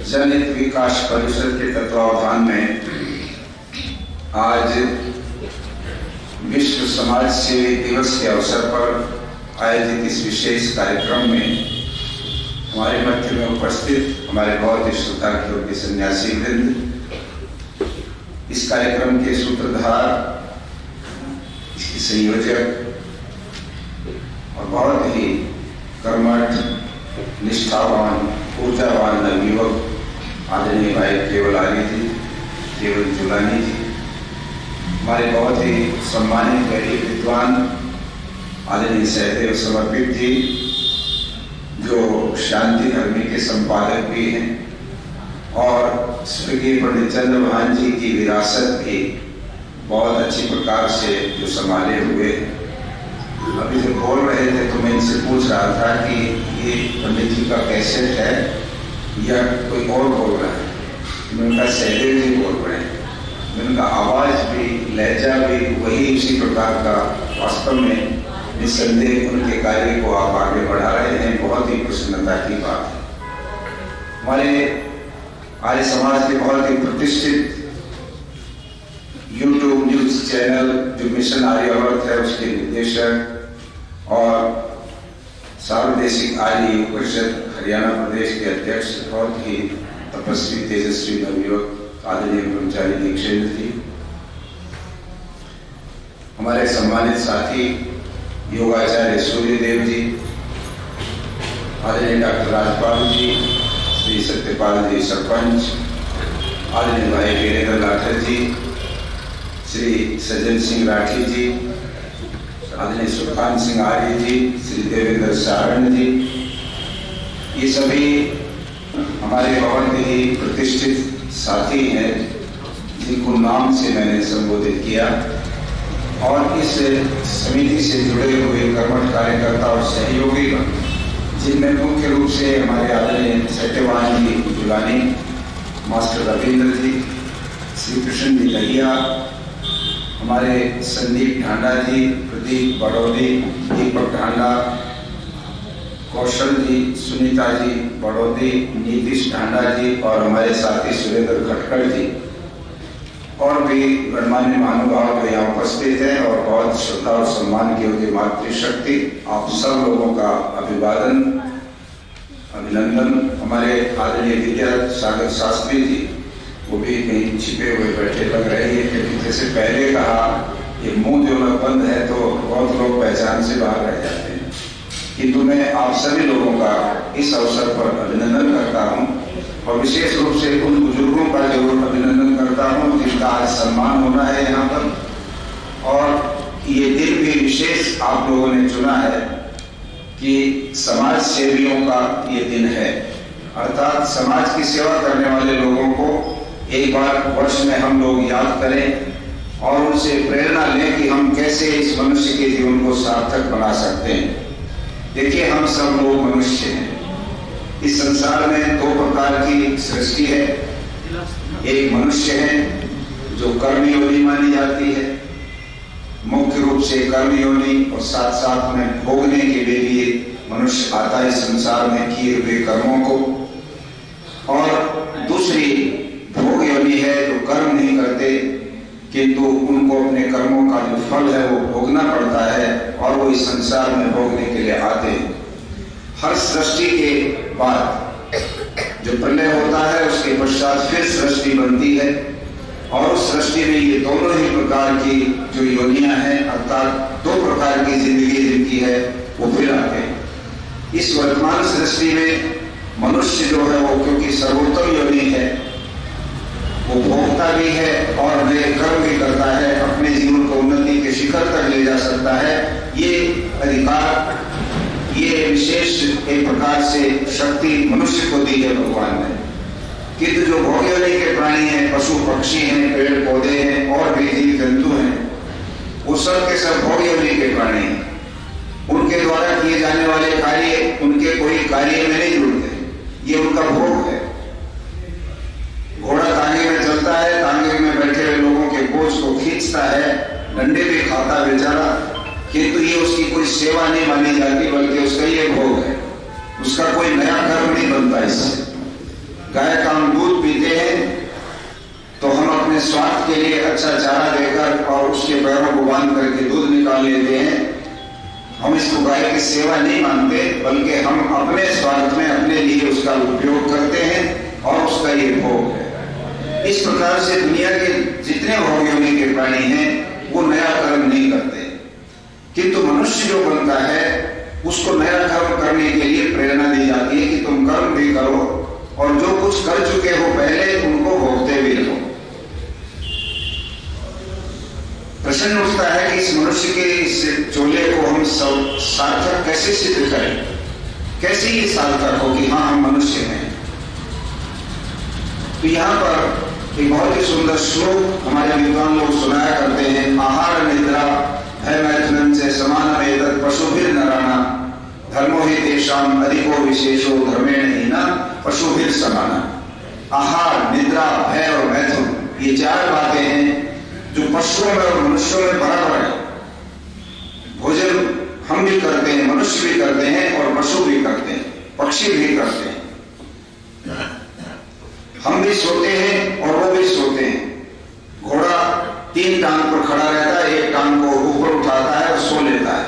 जनहित विकास परिषद के तत्वावधान में आज विश्व समाज सेवी दिवस के अवसर पर आयोजित इस विशेष कार्यक्रम में हमारे मध्य में उपस्थित हमारे बहुत ही श्रद्धा योग्य सन्यासी वृंद, इस कार्यक्रम के सूत्रधार, इसके संयोजक और बहुत ही कर्मठ, निष्ठावान, ऊर्जावान नवयुवक आदरणीय भाई केवल आर्य जी, केवल जुलानी जी, हमारे बहुत ही सम्मानित वैदिक विद्वान आदरणीय सहदेव समर्पित जी, जो शांति धर्मी के संपादक भी हैं और स्वर्गीय पंडित चंद्रभान जी की विरासत भी बहुत अच्छी प्रकार से जो संभाले हुए। अभी जो बोल रहे थे तो मैं इनसे पूछ रहा था कि ये पंडित जी का कैसेट है या कोई और बोल रहा है। मैंने कहा सहदेव जी बोल रहे हैं। मैंने कहा आवाज भी, लहजा भी वही उसी प्रकार का। वास्तव में निस्संदेह उनके कार्य को आप आगे बढ़ा रहे हैं, बहुत ही प्रसन्नता की बात है। हमारे आर्य समाज के बहुत ही प्रतिष्ठित यूट्यूब न्यूज चैनल जो मिशन आर्यावर्त है उसके निदेशक और सार्वदेशिक आर्य परिषद हरियाणा प्रदेश के अध्यक्ष, बहुत ही तपस्वी तेजस्वी नवयुवक आदरणीय ब्रह्मचारी दीक्षेंद्र जी, हमारे सम्मानित साथी योगाचार्य सूर्यदेव जी, आदरणीय डॉक्टर राजपाल जी, श्री सत्यपाल जी सरपंच, आदरणीय भाई वीरेंद्र लाठर जी, श्री सज्जन सिंह राठी जी, आदरणीय सुखान सिंह आर्य जी, श्री देवेंद्र सारण जी, ये सभी हमारे बहुत ही प्रतिष्ठित साथी हैं जिनको नाम से मैंने संबोधित किया, और इस समिति से जुड़े हुए कर्मठ कार्यकर्ता और सहयोगी, जिनमें मुख्य रूप से हमारे आदरणीय सत्यवान जी जुलानी, मास्टर रविंद्र जी, श्री कृष्ण जी दहिया, हमारे संदीप ढांडा जी, प्रदीप बड़ौदी, दीपक ढांडा, कौशल जी, सुनीता जी बड़ौदी, नीतीश ढांडा जी और हमारे साथी सुरेंद्र खटकर जी और भी गणमान्य महानुभाव जो यहाँ उपस्थित हैं और बहुत श्रद्धा और सम्मान की योग्य मातृशक्ति, आप सब लोगों का अभिवादन, अभिनंदन। हमारे आदरणीय विद्या सागर शास्त्री जी, वो भी कहीं छिपे हुए बैठे लग रहे हैं, क्योंकि जैसे पहले कहा ये मुंह जो बंद है तो बहुत लोग पहचान से बाहर रह जाते हैं, किंतु मैं आप सभी लोगों का इस अवसर पर अभिनंदन करता हूँ और विशेष रूप से उन बुजुर्गों का जरूर अभिनंदन करता हूँ जिनका आज सम्मान होना है यहाँ पर। और ये दिन भी विशेष आप लोगों ने चुना है कि समाज सेवियों का ये दिन है, अर्थात समाज की सेवा करने वाले लोगों को एक बार वर्ष में हम लोग याद करें और उनसे प्रेरणा लें कि हम कैसे इस मनुष्य के जीवन को सार्थक बना सकते हैं। देखिए, हम सब लोग मनुष्य हैं। इस संसार में दो प्रकार की सृष्टि है। एक मनुष्य है जो कर्म योनि मानी जाती है, मुख्य रूप से कर्म योनि, और साथ साथ में भोगने के लिए मनुष्य आता है संसार में किए हुए कर्मों को। और दूसरी भोग योनि है जो कर्म नहीं करते किंतु उनको अपने कर्मों का जो फल है वो भोगना पड़ता है और वो इस संसार में भोगने के लिए आते हैं। हर सृष्टि के बाद जो प्रलय होता है उसके पश्चात फिर सृष्टि बनती है और उस सृष्टि में ये दोनों ही प्रकार की जो योनियां हैं, अर्थात दो प्रकार की जिंदगी जिनकी है, वो फिर आते हैं। इस वर्तमान सृष्टि में मनुष्य जो है वो क्योंकि सर्वोत्तम योनि है, वो भोगता भी है और नए कर्म भी करता है, अपने जीवन को उन्नति के शिखर तक ले जा सकता है। ये अधिकार, ये विशेष एक प्रकार से शक्ति मनुष्य को दी है भगवान ने। किंतु जो भोग योनि के प्राणी हैं, पशु पक्षी हैं, पेड़ पौधे हैं और भी जीव जंतु हैं, वो सब के सब भोग योनि के प्राणी हैं। उनके द्वारा किए जाने वाले कार्य उनके कोई कार्य में नहीं जुड़ते, ये उनका भोग है। घोड़ा तांगे में चलता है, तांगे में बैठे हुए लोगों के बोझ को खींचता है, डंडे भी खाता बेचारा, किंतु ये उसकी कोई सेवा नहीं मानी जाती, बल्कि उसका ये भोग है। उसका कोई नया कर्म नहीं बनता इससे। गाय का हम दूध पीते हैं तो हम अपने स्वास्थ्य के लिए अच्छा चारा देकर और उसके पैरों को बांध करके दूध निकाल लेते हैं। हम इसको गाय की सेवा नहीं मानते, बल्कि हम अपने स्वार्थ में अपने लिए उसका उपयोग करते हैं और उसका ये भोग है। इस प्रकार से दुनिया के जितने भोग योनि के प्राणी हैं वो नया कर्म नहीं करते, किंतु मनुष्य जो बनता है उसको नया कर्म करने के लिए प्रेरणा दी जाती है कि तुम कर्म भी करो और जो कुछ कर चुके हो पहले उनको भोगते भी रहो। प्रश्न उठता है कि इस मनुष्य के इस चोले को हम सब सार्थक कैसे सिद्ध करें, कैसे ये सार्थक हो कि हाँ हम मनुष्य हैं। तो यहाँ पर एक बहुत ही सुंदर श्लोक हमारे विद्वान लोग सुनाया करते हैं। आहार निद्रा भय मैथुनम से समान एतत् पशुभिर नराणां धर्मो हि तेषां अधिको विशेषो धर्मेण हीना पशुभिर समाना। आहार, निद्रा, भय और मैथुन, ये चार बातें हैं जो पशुओं में और मनुष्यों में बराबर है। भोजन हम भी करते हैं, मनुष्य भी करते हैं और पशु भी करते हैं, पक्षी भी करते हैं। हम भी सोते हैं और वो भी सोते हैं। घोड़ा 3 टांग पर खड़ा रहता है, एक टांग को ऊपर उठाता है और सो लेता है,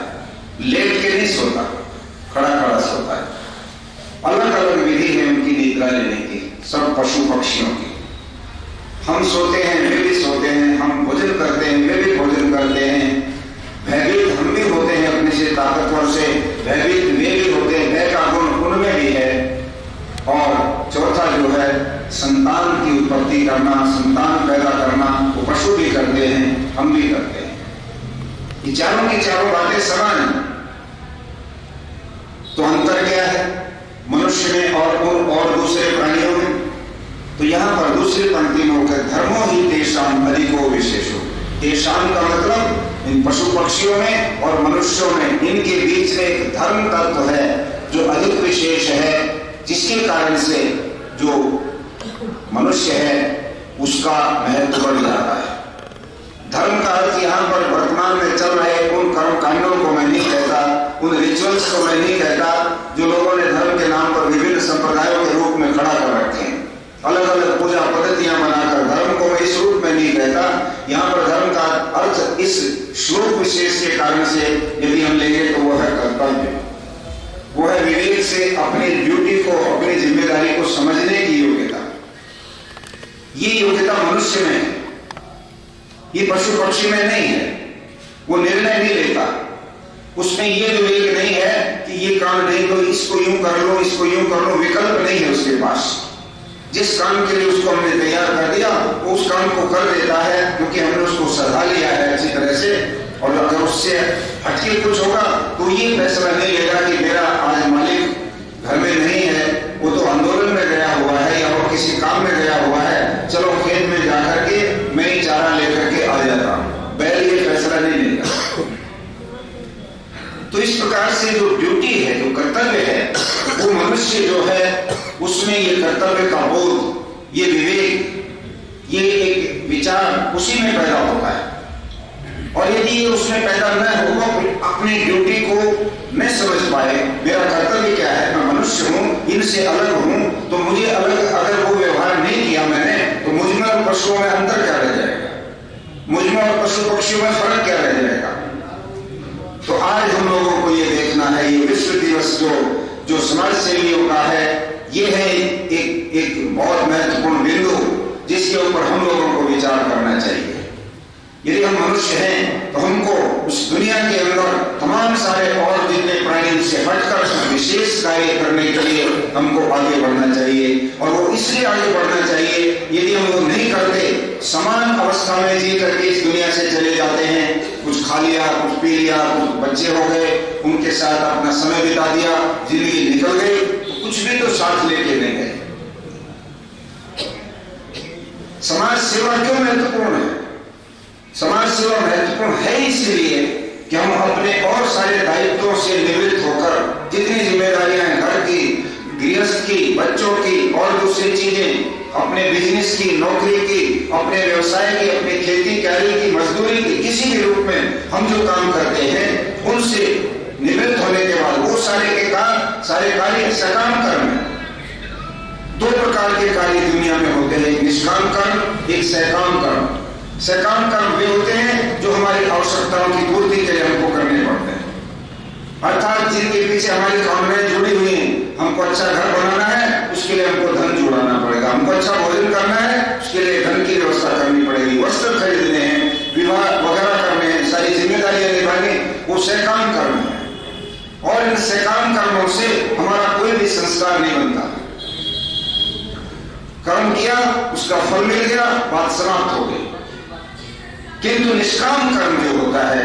लेट के नहीं सोता, खड़ा खड़ा सोता है। अलग अलग विधि है उनकी निद्रा लेने की, सब पशु पक्षियों की। हम सोते हैं, वे भी सोते हैं, हम भोजन करते हैं, वे भी भोजन करते हैं। भयभीत हम भी होते हैं, अपने से ताकतवर से भयभीत वे भी होते हैं, भय का गुण उनमें भी है। और चौथा जो है संतान की उत्पत्ति करना, संतान पैदा करना, वो पशु भी करते हैं, हम भी करते हैं। ये चारों की चारों बातें समान हैं। तो अंतर क्या है मनुष्य में और दूसरे प्राणियों में? तो यहाँ पर दूसरी पंक्ति में होकर धर्मो ही तेषां अधिको विशेषो। तेषां का मतलब इन पशु पक्षियों में और मनुष्यों में, इनके बीच में एक धर्म तत्व है जो अधिक विशेष है, जिसके कारण से जो मनुष्य है उसका महत्व बढ़ जाता है। धर्म का अर्थ यहाँ पर वर्तमान में चल रहे उन कर्म कांडों को मैं नहीं कहता, उन रिचुअल्स को मैं नहीं कहता जो लोगों ने धर्म के नाम पर विभिन्न संप्रदायों के रूप में खड़ा कर रखे हैं। अलग अलग पूजा पद्धतियां बनाकर धर्म को मैं इस रूप में नहीं कहता। यहाँ पर धर्म का अर्थ इस श्लोक विशेष के कारण से यदि हम लेंगे तो वह है कर्तव्य, वो है विवेक से अपनी ड्यूटी को, अपनी जिम्मेदारी को समझने की योग्यता। ये योग्यता मनुष्य में है, ये पशु पक्षी में नहीं है। वो निर्णय नहीं लेता, उसमें ये विवेक नहीं है कि ये काम नहीं तो इसको यूं कर लो, इसको यूं कर लो, विकल्प नहीं है उसके पास। जिस काम के लिए उसको हमने तैयार कर दिया वो उस काम को कर देता है, क्योंकि हमने उसको सधा लिया है अच्छी तरह से। और अगर उससे हटके कुछ होगा तो ये फैसला नहीं लेगा कि मेरा आज मालिक घर में नहीं है, वो तो आंदोलन में गया हुआ है या वो किसी काम में गया हुआ है, चलो खेत में जाकर के मैं ही चारा लेकर के आ जाता हूं। बैल ये फैसला नहीं लेगा। तो इस प्रकार से जो ड्यूटी है, जो कर्तव्य है, वो मनुष्य जो है उसमें ये कर्तव्य का बोध, ये विवेक, ये एक विचार उसी में पैदा होता है। और यदि ये उसमें पैदा न हो, अपनी ड्यूटी को न समझ पाए, मेरा कर्तव्य क्या है, मैं मनुष्य हूं, इनसे अलग हूं, तो मुझे अलग अगर वो व्यवहार नहीं किया मैंने, तो मुझ में और पशुओं में अंतर क्या रह जाएगा, मुझ में और पशु पक्षियों में फर्क क्या रह जाएगा। तो आज हम लोगों को ये देखना है, ये विश्व दिवस जो समाज सेवियों का है, ये है एक बहुत महत्वपूर्ण बिंदु जिसके ऊपर हम लोगों को विचार करना चाहिए। यदि हम मनुष्य हैं तो हमको उस दुनिया के अंदर तमाम सारे और जितने प्राणी से हटकर विशेष कार्य करने के लिए हमको आगे बढ़ना चाहिए। और वो इसलिए आगे बढ़ना चाहिए, यदि हम वो नहीं करते, समान अवस्था में जी करके इस दुनिया से चले जाते हैं, कुछ खा लिया, कुछ पी लिया, कुछ बच्चे हो गए, उनके साथ अपना समय बिता दिया, जिंदगी निकल गई, तो कुछ भी तो साथ लेके नहीं गए। समाज सेवा क्यों महत्वपूर्ण है? समाज सेवा महत्वपूर्ण है इसलिए कि हम अपने और सारे दायित्वों से निवृत्त होकर जितनी जिम्मेदारियां हैं, घर की, गृहस्थ की, बच्चों की और दूसरी चीजें, अपने बिजनेस की, नौकरी की, अपने व्यवसाय की, अपनी खेती कार्य की, मजदूरी की, किसी भी रूप में हम जो काम करते हैं उनसे निवृत्त होने के बाद वो सारे के काम, सारे कार्य सकाम कर्म है। दो प्रकार के कार्य दुनिया में होते हैं, एक निष्काम कर्म, एक सकाम कर्म। सकाम कर्म वे होते हैं जो हमारी आवश्यकताओं की पूर्ति के लिए हमको करने पड़ते हैं, अर्थात जिनके पीछे हमारी कामनाएं जुड़ी हुई हैं। हमको अच्छा घर बनाना है, उसके लिए हमको धन जुटाना पड़ेगा। हमको अच्छा भोजन करना है, उसके लिए धन की व्यवस्था करनी पड़ेगी। वस्त्र खरीदने हैं, विवाह वगैरह करने हैं, सारी जिम्मेदारियां निभानी, वो सकाम कर्म है। और इन सकाम कर्मों से हमारा कोई भी संस्कार नहीं बनता। कर्म किया, उसका फल मिल गया, बात समाप्त हो गई। किंतु निष्काम कर्म जो होता है,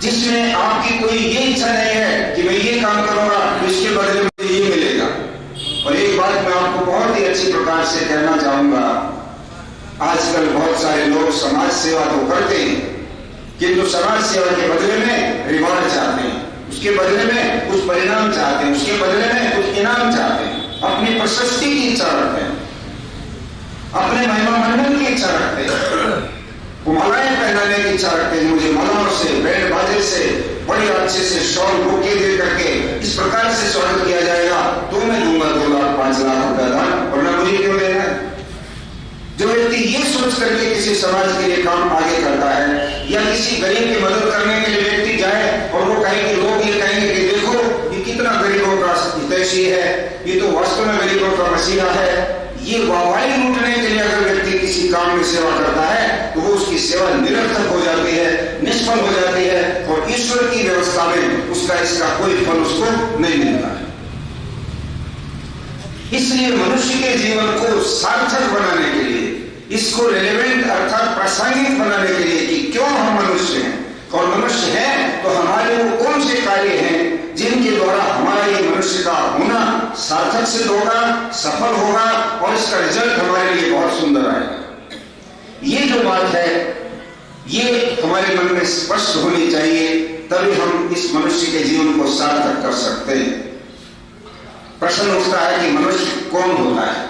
जिसमें आपकी कोई ये इच्छा नहीं है कि मैं ये काम करूंगा तो इसके बदले में ये मिलेगा। और एक बात मैं आपको बहुत ही अच्छी प्रकार से कहना चाहूंगा, आजकल बहुत सारे लोग समाज सेवा तो करते हैं, किंतु समाज सेवा के बदले में रिवार्ड चाहते हैं, उसके बदले में कुछ परिणाम चाहते हैं, उसके बदले में कुछ इनाम चाहते हैं, अपनी प्रशस्ति की इच्छा रखते हैं, अपने महिमा मंडन की इच्छा रखते हैं, मालाएं पहनाने की इच्छा रखते हैं। मुझे मालाओं से, बैंड बाजे से, बड़े अच्छे से शॉल बुके दे करके इस प्रकार से स्वागत किया जाएगा तो मैं दूंगा 2 लाख 5 लाख रुपया दान, वरना मुझे क्यों देना है। जो व्यक्ति ये सोच करके किसी समाज के लिए काम आगे करता है, या किसी गरीब की मदद करने के लिए व्यक्ति जाए और वो कहेंगे, लोग ये कहेंगे कि देखो ये कितना गरीबों का हितैषी है, ये तो वास्तव में गरीबों का मसीहा है। ये वाहवाही लूटने के लिए अगर व्यक्ति किसी काम में सेवा करता है तो वो उसकी सेवा निरर्थक हो जाती है, निष्फल हो जाती है, और ईश्वर की व्यवस्था में उसका इसका कोई फल उसको नहीं मिलता है। इसलिए मनुष्य के जीवन को सार्थक बनाने के लिए, इसको रेलेवेंट अर्थात प्रासंगिक बनाने के लिए कि क्यों हम मनुष्य हैं, और मनुष्य हैं तो हमारे वो कौन से कार्य हैं जिनके द्वारा हमारा ये मनुष्य का होना सार्थक सिद्ध होगा, सफल होगा, और इसका रिजल्ट हमारे लिए बहुत सुंदर आएगा। ये जो बात है ये हमारे मन में स्पष्ट होनी चाहिए, तभी हम इस मनुष्य के जीवन को सार्थक कर सकते हैं। प्रश्न उठता है कि मनुष्य कौन होता है।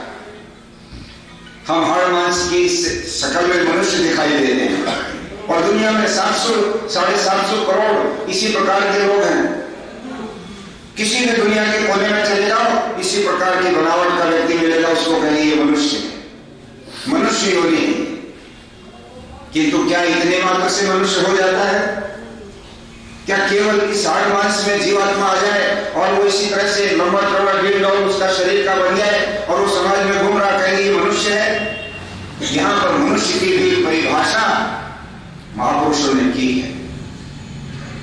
हम हाड़ मांस की शक्ल में मनुष्य दिखाई देते हैं, और दुनिया में 700-750 करोड़ इसी प्रकार के लोग हैं। किसी भी दुनिया के कोने में चले जाओ, इसी प्रकार की बनावट का व्यक्ति मिलेगा, उसको कहेंगे ये मनुष्य योनि है। किंतु क्या इतने मात्र से मनुष्य हो जाता है? क्या केवल इस हाड़ मांस में जीवात्मा आ जाए और वो इसी तरह से लंबा चौड़ा 1.5 डॉल उसका शरीर का बन जाए और वो समाज में घूम रहा, कहेंगे ये मनुष्य है? यहां पर मनुष्य की भी परिभाषा महापुरुषों ने की है,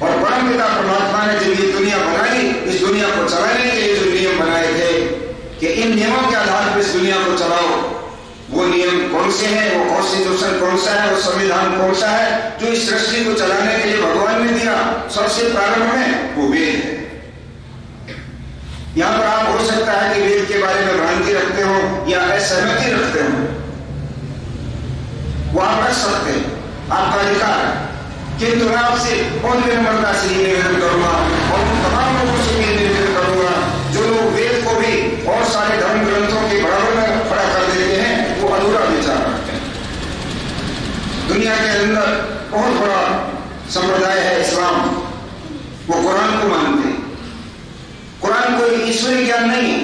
और परमपिता परमात्मा ने जब ये दुनिया बनाई, इस दुनिया को चलाने के लिए जो नियम बनाए थे कि इन नियमों के आधार पर इस दुनिया को चलाओ, वो नियम कौन से हैं, वो कॉन्स्टिट्यूशन कौन सा है, वो संविधान कौन सा है जो इस सृष्टि को चलाने के लिए भगवान ने दिया? सबसे प्रारंभ में वो वेद है। यहां पर आप हो सकता है कि वेद के बारे में भ्रांति रखते हो या असहमति रखते हो, वो आप रख सकते हैं, आपका अधिकार है। किंतु मैं आपसे बहुत विनम्रता से ये निवेदन करूंगा, और उन तमाम लोगों से ये निवेदन करूंगा जो लोग वेद को भी और सारे धर्म ग्रंथों के बराबर में खड़ा कर देते हैं, वो अधूरा विचार रखते हैं। दुनिया के अंदर बहुत बड़ा संप्रदाय है इस्लाम, वो कुरान को मानते हैं। कुरान कोई ईश्वरीय ज्ञान नहीं है,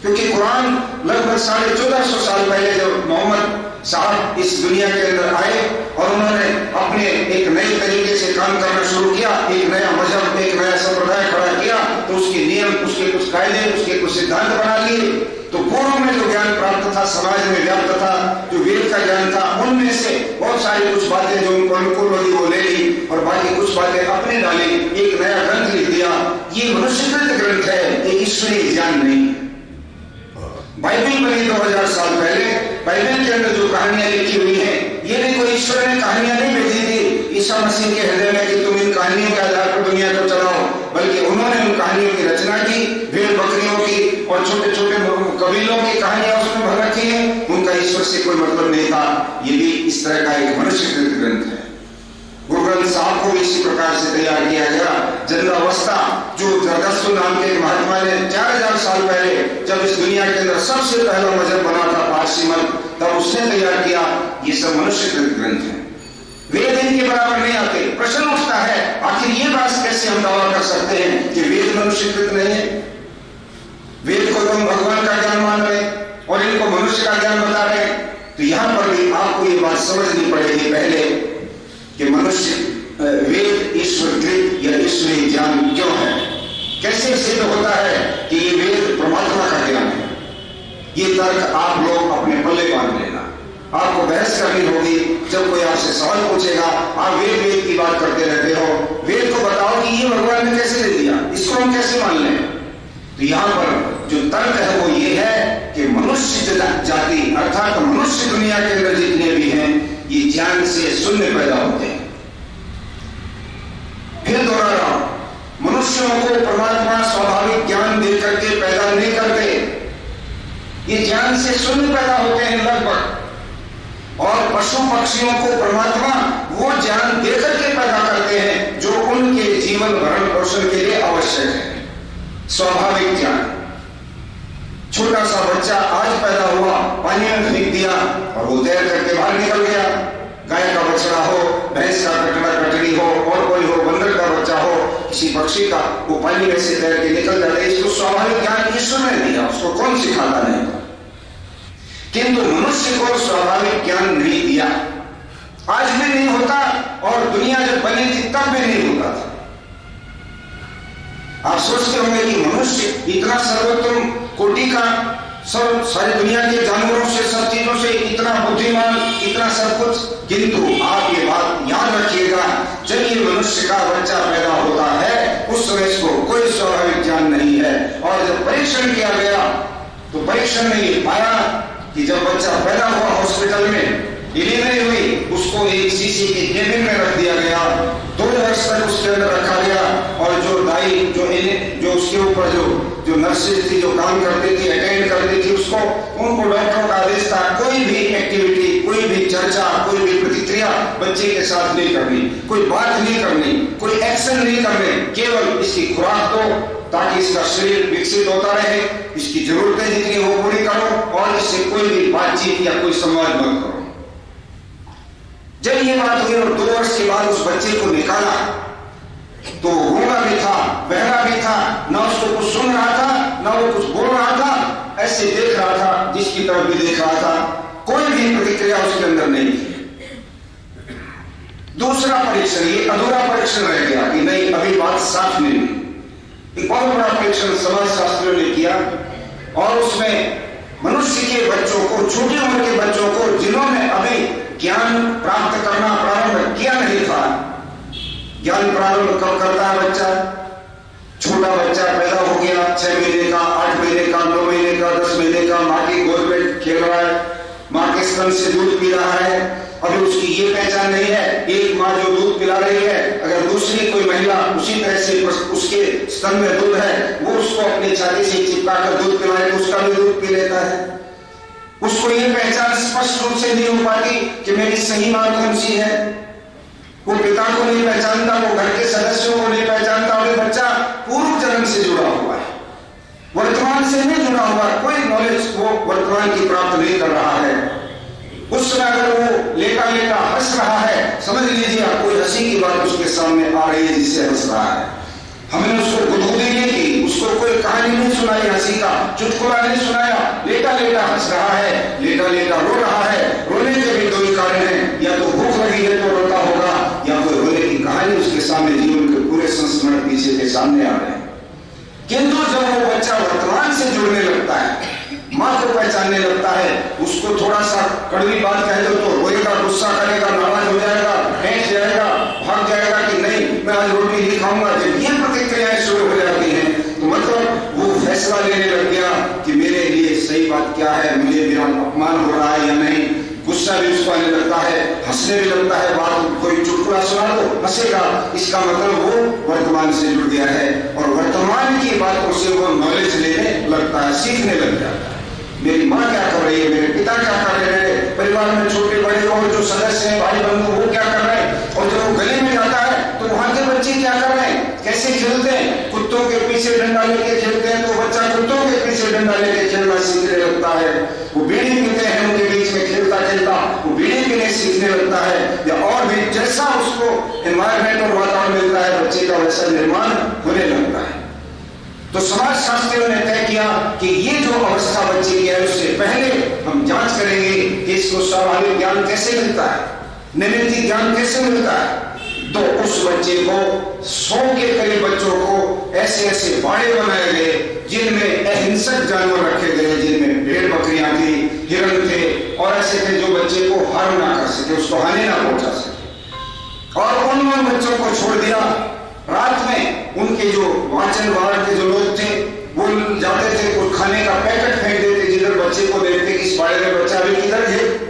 क्योंकि कुरान लगभग 1450 साल पहले जब मोहम्मद साहब इस दुनिया के अंदर आए और उन्होंने अपने एक नए तरीके से काम करना शुरू किया, एक नया मजहब, एक नया संप्रदाय खड़ा किया, तो उसके नियम, उसके कुछ कायदे, उसके कुछ सिद्धांत बना लिए। तो पूर्व में जो ज्ञान प्राप्त था, समाज में व्याप्त था, जो वेद का ज्ञान था, उनमें से बहुत सारी कुछ बातें जो उनको अनुकूल लगी वो ले ली, और बाकी कुछ बातें अपने डाली, एक नया ग्रंथ लिख दिया। ये मनुष्यकृत ग्रंथ है, ये ईश्वरीय ज्ञान नहीं है। बाइबल बनी 2000 साल पहले, बाइबल के अंदर जो कहानियां लिखी हुई हैं, ये भी कोई ईश्वर ने कहानियां नहीं भेजी थी ईसा मसीह के हृदय में कि तुम इन कहानियों के आधार पर दुनिया को चलाओ, बल्कि उन्होंने उन कहानियों की रचना की, भेड़ बकरियों की और छोटे छोटे कबीलों की कहानियां उसमें भर रखी है। उनका ईश्वर से कोई मतलब नहीं था। ये भी इस तरह का एक मनुष्यकृत ग्रंथ है। गुरु ग्रंथ साहब को इसी प्रकार से तैयार किया गया। जन्मावस्था जो जरदस्तु नाम के एक महात्मा ने 4000 साल पहले जब इस दुनिया के अंदर सबसे पहला मजहब बना था पारसी मत, तब उसने तैयार किया। ये सब मनुष्यकृत ग्रंथ है, वेद इनके बराबर नहीं आते। प्रश्न उठता है आखिर ये बात कैसे हम दावा कर सकते हैं कि वेद मनुष्यकृत नहीं है? वेद को तुम भगवान का ज्ञान मान रहे और इनको मनुष्य का ज्ञान बता रहे। तो यहां पर भी आपको ये बात समझनी पड़ेगी पहले कि मनुष्य वेद ईश्वरकृत या ईश्वरीय ज्ञान क्यों है, कैसे सिद्ध होता है कि ये वेद परमात्मा का ज्ञान है। ये तर्क आप लोग अपने पल्ले बांध लेना। आपको बहस करनी होगी जब कोई आपसे सवाल पूछेगा, आप वेद की बात करते रहते हो, वेद को बताओ कि ये भगवान ने कैसे दे दिया, इसको हम कैसे मान लें। तो यहां पर जो तर्क है वो ये है कि मनुष्य जाति अर्थात मनुष्य दुनिया के अंदर जितने भी हैं ये ज्ञान से शून्य पैदा होते हैं। फिर दोहरा रहा हूं, मनुष्यों को परमात्मा स्वाभाविक ज्ञान दे करके पैदा नहीं करते, ये ज्ञान से शून्य पैदा होते हैं लगभग। और पशु पक्षियों को परमात्मा वो ज्ञान दे करके पैदा करते हैं जो उनके जीवन भरण पोषण के लिए आवश्यक है, स्वाभाविक ज्ञान। छोटा सा बच्चा आज पैदा हुआ, पानी में फेंक दिया और वो तैर करके बाहर निकल गया। गाय का बछड़ा हो, भैंस का कटड़ा कटड़ी हो, और कोई हो, बंदर का बच्चा हो, किसी पक्षी का, वो पानी में से तैर के निकल जाता है। इसको स्वाभाविक ज्ञान ईश्वर ने दिया, उसको कौन सिखाता नहीं। किंतु मनुष्य को स्वाभाविक ज्ञान नहीं दिया, आज भी नहीं होता और दुनिया जब बनी थी तब भी नहीं होता था। आप सोचते होंगे कि मनुष्य इतना सर्वोत्तम कोटि का, सब सारी दुनिया के जानवरों से, सब चीजों से इतना बुद्धिमान, इतना सब कुछ। किंतु आप ये बात याद रखिएगा, जब ये मनुष्य का बच्चा पैदा होता है उस समय इसको कोई स्वाभाविक ज्ञान नहीं है। और जब परीक्षण किया गया तो परीक्षण में ये पाया कि जब बच्चा पैदा हुआ हॉस्पिटल में डिलीवरी हुई, उसको एक शीशे के केबिन में रख दिया गया, 2 वर्ष तक उसके अंदर रखा गया। और जो दाई जो उसके ऊपर जो नर्सेज थी, जो काम करती थी, अटेंड करती थी उसको, उनको डॉक्टरों का आदेश था कोई भी एक्टिविटी, कोई भी चर्चा, कोई भी प्रतिक्रिया बच्चे के साथ नहीं करनी, कोई बात नहीं करनी, कोई एक्शन नहीं करने, केवल इसकी खुराक दो ताकि इसका शरीर विकसित होता रहे, इसकी जरूरतें जितनी वो पूरी करो और इससे कोई भी बातचीत या कोई संवाद मत करो। जब ये बात हुई और 2 वर्ष के बाद उस बच्चे को निकाला तो गूंगा भी था, बहरा भी था, ना उसको कुछ सुन रहा था, ना वो कुछ बोल रहा था, ऐसे देख रहा था, जिसकी तरफ भी देख रहा था, कोई भी प्रतिक्रिया उसके अंदर नहीं थी। दूसरा परीक्षण, ये अधूरा परीक्षण रह गया कि नहीं, अभी बात साफ नहीं हुई। एक बहुत बड़ा परीक्षण समाज शास्त्रियों ने किया और उसमें मनुष्य के बच्चों को, छोटी उम्र के बच्चों को, जिन्होंने अभी ज्ञान प्राप्त करना प्रारंभ किया नहीं था। ज्ञान प्रारंभ कब करता है बच्चा? छोटा बच्चा पैदा हो गया, 6 महीने का, 8 महीने का, 9 महीने का, 10 महीने का, माँ की गोद में खेल रहा है, माँ के स्तन से दूध पी रहा है। अभी उसकी ये पहचान नहीं है, एक माँ जो दूध पिला रही है, अगर दूसरी कोई महिला उसी तरह से उसके स्तन में दूध है, वो उसको अपनी छाती से चिपका कर दूध पिलाए तो उसका भी दूध पी लेता है। उसको ये पहचान स्पष्ट रूप से नहीं हो पाती कि मेरी सही मां कौन सी है। वो पिता को नहीं पहचानता, वो घर के सदस्यों को नहीं पहचानता। और बच्चा पूर्व जन्म से जुड़ा हुआ है, वर्तमान से नहीं जुड़ा हुआ, कोई नॉलेज वो वर्तमान की प्राप्त नहीं कर रहा है। उस समय अगर वो लेटा लेटा हंस रहा है, समझ लीजिए आप कोई हंसी की बात उसके सामने आ रही है जिससे हंस रहा है। हमने उसको गुदगुदी नहीं की, उसको कोई कहानी नहीं सुनाई, हंसी का चुटकुला नहीं सुनाया, लेटा लेटा हंस रहा है, लेटा लेटा रो रहा है। रोने के भी 2 ही कारण हैं, या तो भूख लगी है तो रोता होगा, या कोई रोने की कहानी उसके सामने, जीवन के पूरे संस्मरण पीछे के सामने आ रहे हैं। किंतु जब वो बच्चा वर्तमान से जुड़ने लगता है, माँ को पहचानने लगता है, उसको थोड़ा सा कड़वी बात कह दो तो रोएगा, गुस्सा करेगा, नाराज हो जाएगा, फेंक जाएगा, भाग जाएगा कि नहीं मैं आज रोटी नहीं खाऊंगा। जब ये प्रतिक्रियाएं शुरू हो जाती हैं तो मतलब वो फैसला लेने लग गया कि मेरे लिए सही बात क्या है, मुझे मेरा अपमान हो रहा है या नहीं। गुस्सा भी उसको आने लगता है, हंसने भी लगता है, बात कोई चुटकुला सुना दो हंसेगा। इसका मतलब वो वर्तमान से जुड़ गया है और वर्तमान की बातों से वो नॉलेज लेने लगता है, सीखने लग जाता है। मेरी माँ क्या कर रही है, मेरे पिता क्या कर रहे हैं, परिवार में छोटे बड़े और जो सदस्य हैं, भाई बंधु, वो क्या कर रहे हैं। और जब वो गली में जाता है तो वहां के बच्चे क्या कर रहे हैं, कैसे खेलते हैं, कुत्तों के पीछे डंडा लेके खेलते हैं, तो बच्चा कुत्तों के पीछे डंडा लेके खेलना सीखने लगता है। वो बीड़ी पीते हैं, उनके बीच में खेलता खेलता वो बीड़ी पीने सीखने लगता है। या और भी जैसा उसको एनवायरमेंट और वातावरण मिलता है, बच्चे का वैसा निर्माण होने लगता है। तो तो समाज शास्त्रियों ने तय किया कि ये जो अवस्था बच्चे की है उससे पहले हम जांच करेंगे कि इसको स्वाभाविक ज्ञान कैसे मिलता है, नैमित्तिक ज्ञान कैसे मिलता है। तो उस बच्चे को 100 के करीब बच्चों को ऐसे ऐसे बाड़े बनाए गए जिनमें अहिंसक जानवर रखे गए, जिनमें भेड़ बकरियां थी, हिरण थे और ऐसे थे जो बच्चे को हार्म ना कर सके, उसको हानि ना पहुंचा सके। और उन बच्चों को छोड़ दिया। रात में उनके जो वाचन वार्ड के जो लोग थे वो जाते थे, कुछ खाने का पैकेट फेंक देते, जिधर बच्चे को देखते कि इस बाड़े में बच्चा अभी किधर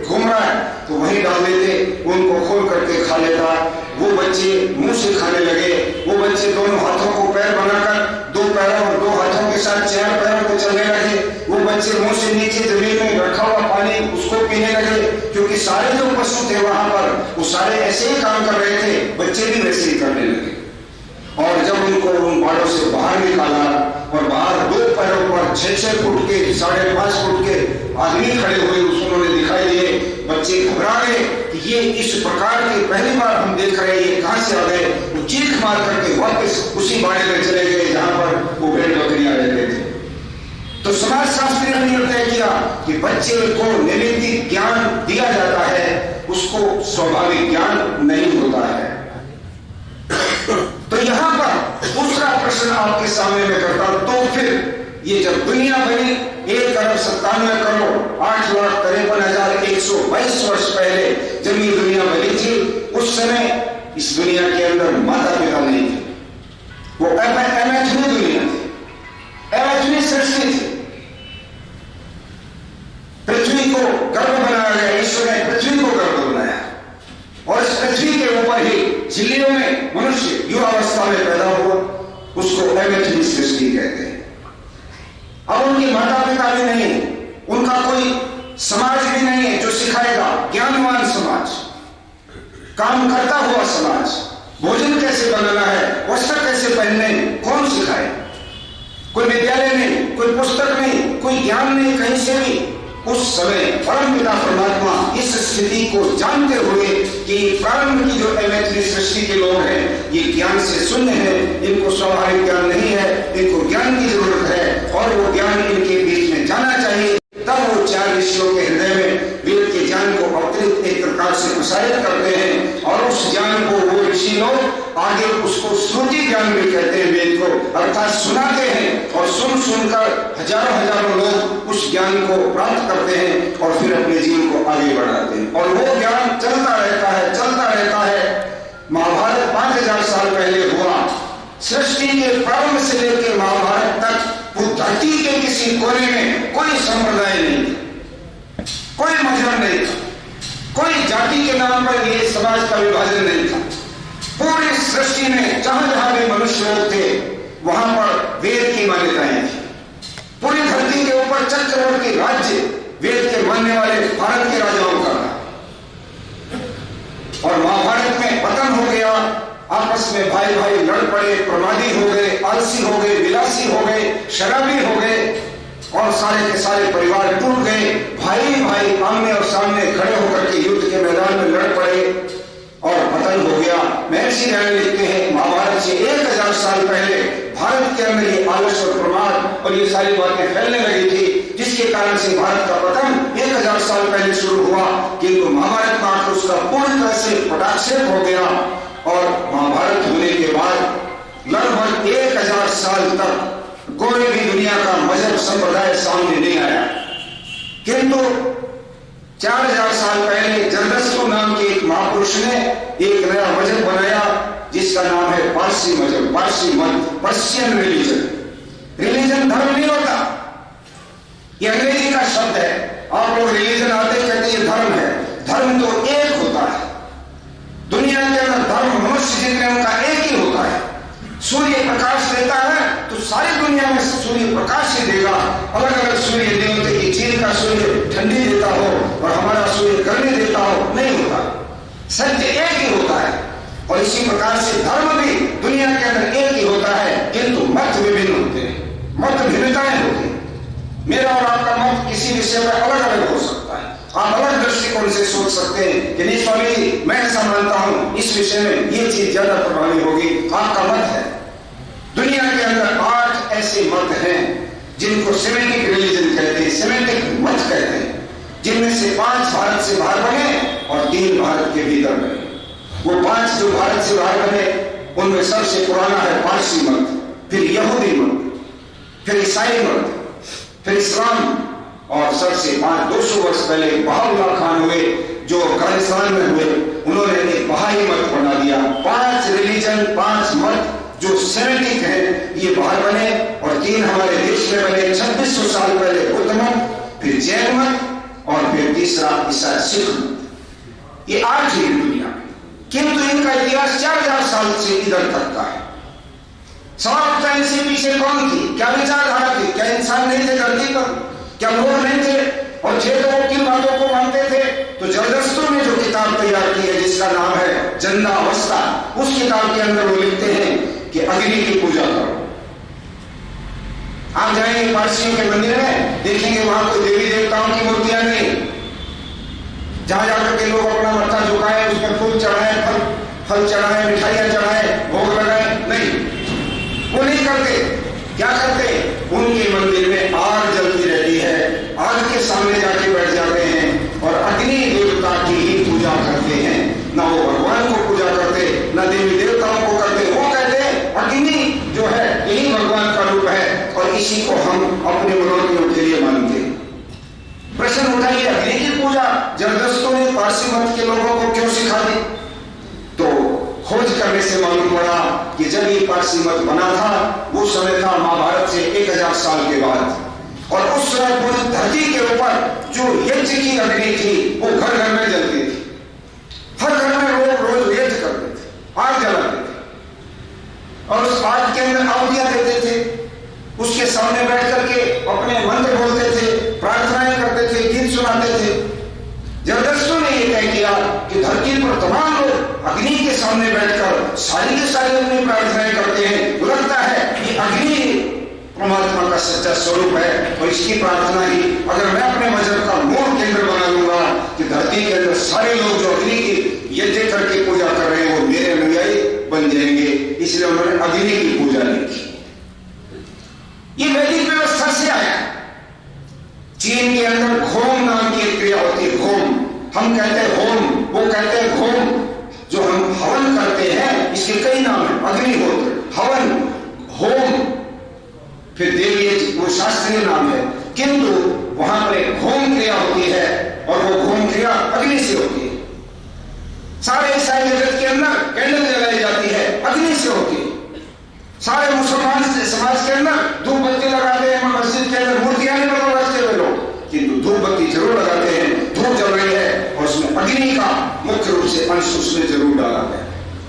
घूम रहा है तो वहीं डाल देते, उनको खोल करके खा लेता। वो बच्चे मुंह से खाने लगे। वो बच्चे दोनों हाथों को पैर बनाकर 2 पैरों और 2 हाथों के साथ 4 पैरों को चलने लगे। वो बच्चे मुंह से नीचे जमीन में रखा हुआ पानी उसको पीने लगे, क्योंकि सारे जो पशु थे वहां पर वो सारे ऐसे ही काम कर रहे थे, बच्चे भी वैसे ही करने लगे। और जब उनको उन बाड़ों से बाहर निकाला और बाहर 2 पैरों पर 6-6 फुट के 5.5 फुट के आदमी खड़े हुए उन्होंने दिखाई दिए, बच्चे घबरा गए कि ये इस प्रकार के पहली बार हम देख रहे हैं, ये कहां से आ गए। वो चीख मार करके वापस उसी बाड़े में चले गए जहां पर वो भेड़ बकरियां रहते थे। तो समाज शास्त्रियों ने तय किया कि बच्चे को नैमित्तिक ज्ञान दिया जाता है, उसको स्वाभाविक ज्ञान नहीं होता है। तो यहां पर दूसरा प्रश्न आपके सामने मैं करता हूं, तो फिर ये जब दुनिया बनी 1,97,08,53,122 वर्ष पहले जब ये दुनिया बनी थी, उस समय इस दुनिया के अंदर माता पिता नहीं थे, वो अमैथुनी दुनिया थी, अमैथुनी सृष्टि थी। पृथ्वी को गर्भ बनाया गया, ईश्वर ने पृथ्वी को गर्भ बनाया और इस पृथ्वी के ऊपर ही झिल्लियों में मनुष्य युवावस्था में पैदा हुआ, उसको अमैथुनी सृष्टि कहते हैं। अब उनके माता पिता भी नहीं, उनका कोई समाज भी नहीं है जो सिखाएगा, ज्ञानवान समाज, काम करता हुआ समाज, भोजन कैसे बनाना है, वस्त्र कैसे पहनने, कौन सिखाए। कोई विद्यालय नहीं, कोई पुस्तक नहीं, कोई ज्ञान नहीं कहीं से भी। उस समय परमपिता परमात्मा इस स्थिति को जानते हुए कि प्रारंभ की जो अमैथुनी सृष्टि के लोग हैं ये ज्ञान से शून्य है, इनको स्वाभाविक ज्ञान नहीं है, इनको ज्ञान की जरूरत है और वो ज्ञान इनके बीच में जाना चाहिए। तब वो 4 ऋषियों के हृदय में वेद के ज्ञान को अवतरित एक प्रकार से प्रसारित करते हैं और उस ज्ञान को वो ऋषि लोग आगे उसको श्रुति ज्ञान भी कहते हैं, वेद को अर्थात सुनाते हैं और सुनकर हजारों लोग उस ज्ञान को प्राप्त करते हैं और फिर अपने जीवन को आगे बढ़ाते हैं और वो ज्ञान चलता रहता है। महाभारत 5000 साल पहले हुआ। सृष्टि के प्रारंभ से लेकर महाभारत तक धरती के किसी कोने में कोई संप्रदाय नहीं था, कोई मजहब नहीं था, कोई जाति के नाम पर ये समाज का विभाजन नहीं था। पूरी सृष्टि में जहां भी मनुष्य लोग थे वहां पर वेद की मान्यताएं थी। पूरी धरती के ऊपर चक्रवर्ती राज्य वेद के मानने वाले भारत के राजाओं का और महाभारत में पतन हो गया। आपस में भाई लड़ पड़े, प्रमादी हो गए, आलसी हो गए, विलासी हो गए, शराबी हो गए और सारे के सारे परिवार टूट गए। भाई आमने और सामने खड़े होकर के युद्ध के मैदान में लड़ पड़े और पतन हो गया। महर्षि राय लिखते हैं महाभारत से 1000 साल पहले भारत के अंदर ये आलस और प्रमाद और ये सारी बातें फैलने लगी थी, जिसके कारण से भारत का पतन 1000 साल पहले शुरू हुआ। किंतु महाभारत में आकर उसका पूरी तरह से पटाक्षेप हो गया और महाभारत होने के बाद लगभग 1000 साल तक कोई भी दुनिया का मजहब संप्रदाय सामने नहीं आया। किंतु 4000 साल पहले जरदस्तु नाम के एक महापुरुष ने एक नया मजहब बनाया जिसका नाम है पारसी मजहब, पारसी मत, पर्शियन रिलीजन धर्म नहीं होता, ये अंग्रेजी का शब्द है। आप लोग रिलीजन आते कहते ये धर्म है, धर्म तो एक होता है। दुनिया के अंदर धर्म मनुष्य जितने उनका एक ही होता है। सूर्य प्रकाश देता है तो सारी दुनिया में सूर्य प्रकाश ही देगा। अलग अलग सूर्य नहीं होते कि चीन का सूर्य ठंडी देता हो और हमारा सूर्य गर्मी देता हो, नहीं होता। सत्य एक ही होता है और इसी प्रकार से धर्म भी दुनिया के अंदर एक ही होता है, किंतु मत विभिन्न होते हैं, मत भिन्नताएं होती हैं। मेरा और आपका मत किसी विषय में अलग अलग हो सकता है। आप अलग दृष्टिकोण से सोच सकते हैं कि नहीं स्वामी जी मैं ऐसा मानता हूं, इस विषय में ये चीज ज्यादा प्रभावी होगी, आपका मत है। दुनिया के अंदर 8 ऐसे मत हैं जिनको सेमेटिक रिलीजन कहते हैं, सेमेटिक मत कहते हैं, जिनमें से 5 भारत से बाहर बने और 3 भारत के भीतर बने। वो 5 जो भारत से बाहर बने उनमें सबसे पुराना है पारसी मत, फिर यहूदी मत, फिर ईसाई मत, फिर इस्लाम, और सबसे 200 वर्ष पहले बहाउल्लाह खान हुए जो अफगानिस्तान में हुए, उन्होंने एक बहाई मत बना दिया। 5 रिलीजन, 5 मत जो सेमेटिक है ये बाहर बने और 3 हमारे देश में बने। 2600 साल पहले बुद्ध मत, फिर जैन मत और फिर तीसरा ईसाई सिख मत। ये 8 ही दुनिया में, किंतु इनका इतिहास 4000 साल से इधर तक का है। सवाल उठता है इनसे पीछे कौन थी, क्या विचारधारा थी, क्या इंसान नहीं थे धरती पर, क्या लोग नहीं थे, और थे तो वो किन बातों को मानते थे। तो जरदस्तुर ने जो किताब तैयार की है जिसका नाम है जंदा अवस्था, उस किताब के अंदर वो लिखते हैं कि अग्नि की पूजा करो। आप जाएंगे पारसियों के मंदिर में, देखेंगे वहां कोई देवी देवताओं की मूर्तियां नहीं, जहां जाकर के लोग अपना मत्था झुकाए, उसमें फूल चढ़ाए, फल चढ़ाए, मिठाइयां चढ़ाए, भोग लगाए, नहीं, वो नहीं करते। क्या करते? उनके मंदिर में आग जलती रहती है, आग के सामने जाके बैठ जाते हैं और अग्नि देवता की ही पूजा करते हैं। ना वो भगवान को पूजा करते, ना देवी देवताओं को करते। वो कहते अग्नि जो है यही भगवान का रूप है और इसी को हम अपने मनोरंजन के लिए मानते हैं। प्रश्न उठा कि अग्नि की पूजा जरदस्तों ने पारसी मत के लोगों को क्यों सिखा दी? तो खोज करने से मालूम पड़ा कि जब ये पारसी मत बना था वो समय था महाभारत से 1000 साल के बाद, और उस समय पूरी धरती के ऊपर जो यज्ञ की अग्नि थी वो घर घर में जलती थी। हर घर में लोग रोज यज्ञ करते थे, आग जलाते थे और उस आग के अंदर आहुतियां देते थे। उसके सामने बैठ करके अपने मंत्र बोलते थे, प्रार्थनाएं करते थे, गीत सुनाते थे। जरदस्तु ने यह तय किया कि धरती पर तमाम लोग अग्नि के सामने बैठकर सारी के सारी अपनी प्रार्थनाएं करते हैं। लगता है कि अग्नि परमात्मा का सच्चा स्वरूप है और इसकी प्रार्थना ही अगर मैं अपने मजहब का मूल केंद्र बना लूंगा कि धरती के अंदर सारे लोग जो अग्नि की यज्ञ करके पूजा कर रहे हैं वो मेरे अनुयायी बन जाएंगे, इसलिए उन्होंने अग्नि की पूजा लिखी। ये वैदिक व्यवस्था से आया। चीन के अंदर घोम नाम की एक क्रिया होती है, घोम, हम कहते हैं होम, वो कहते हैं घोम, जो हम हवन करते हैं इसके कई नाम है, अग्निहोत्र, हवन, होम, फिर देवी, वो शास्त्रीय नाम है, किंतु वहां पर एक घोम क्रिया होती है और वो घोम क्रिया अग्नि से होती है। सारे ईसाई जगत के अंदर कैंडल जलाई जाती है, अग्नि से होती है। सारे मुसलमान समाज के अंदर धूप बत्ती लगाते हैं, मस्जिद के अंदर मूर्तियां नहीं बनाते हुए लोग, किंतु धूप बत्ती जरूर लगाते हैं, धूप जल रही है और उसमें अग्नि का मुख्य रूप से अंश उसमें जरूर डाला गया।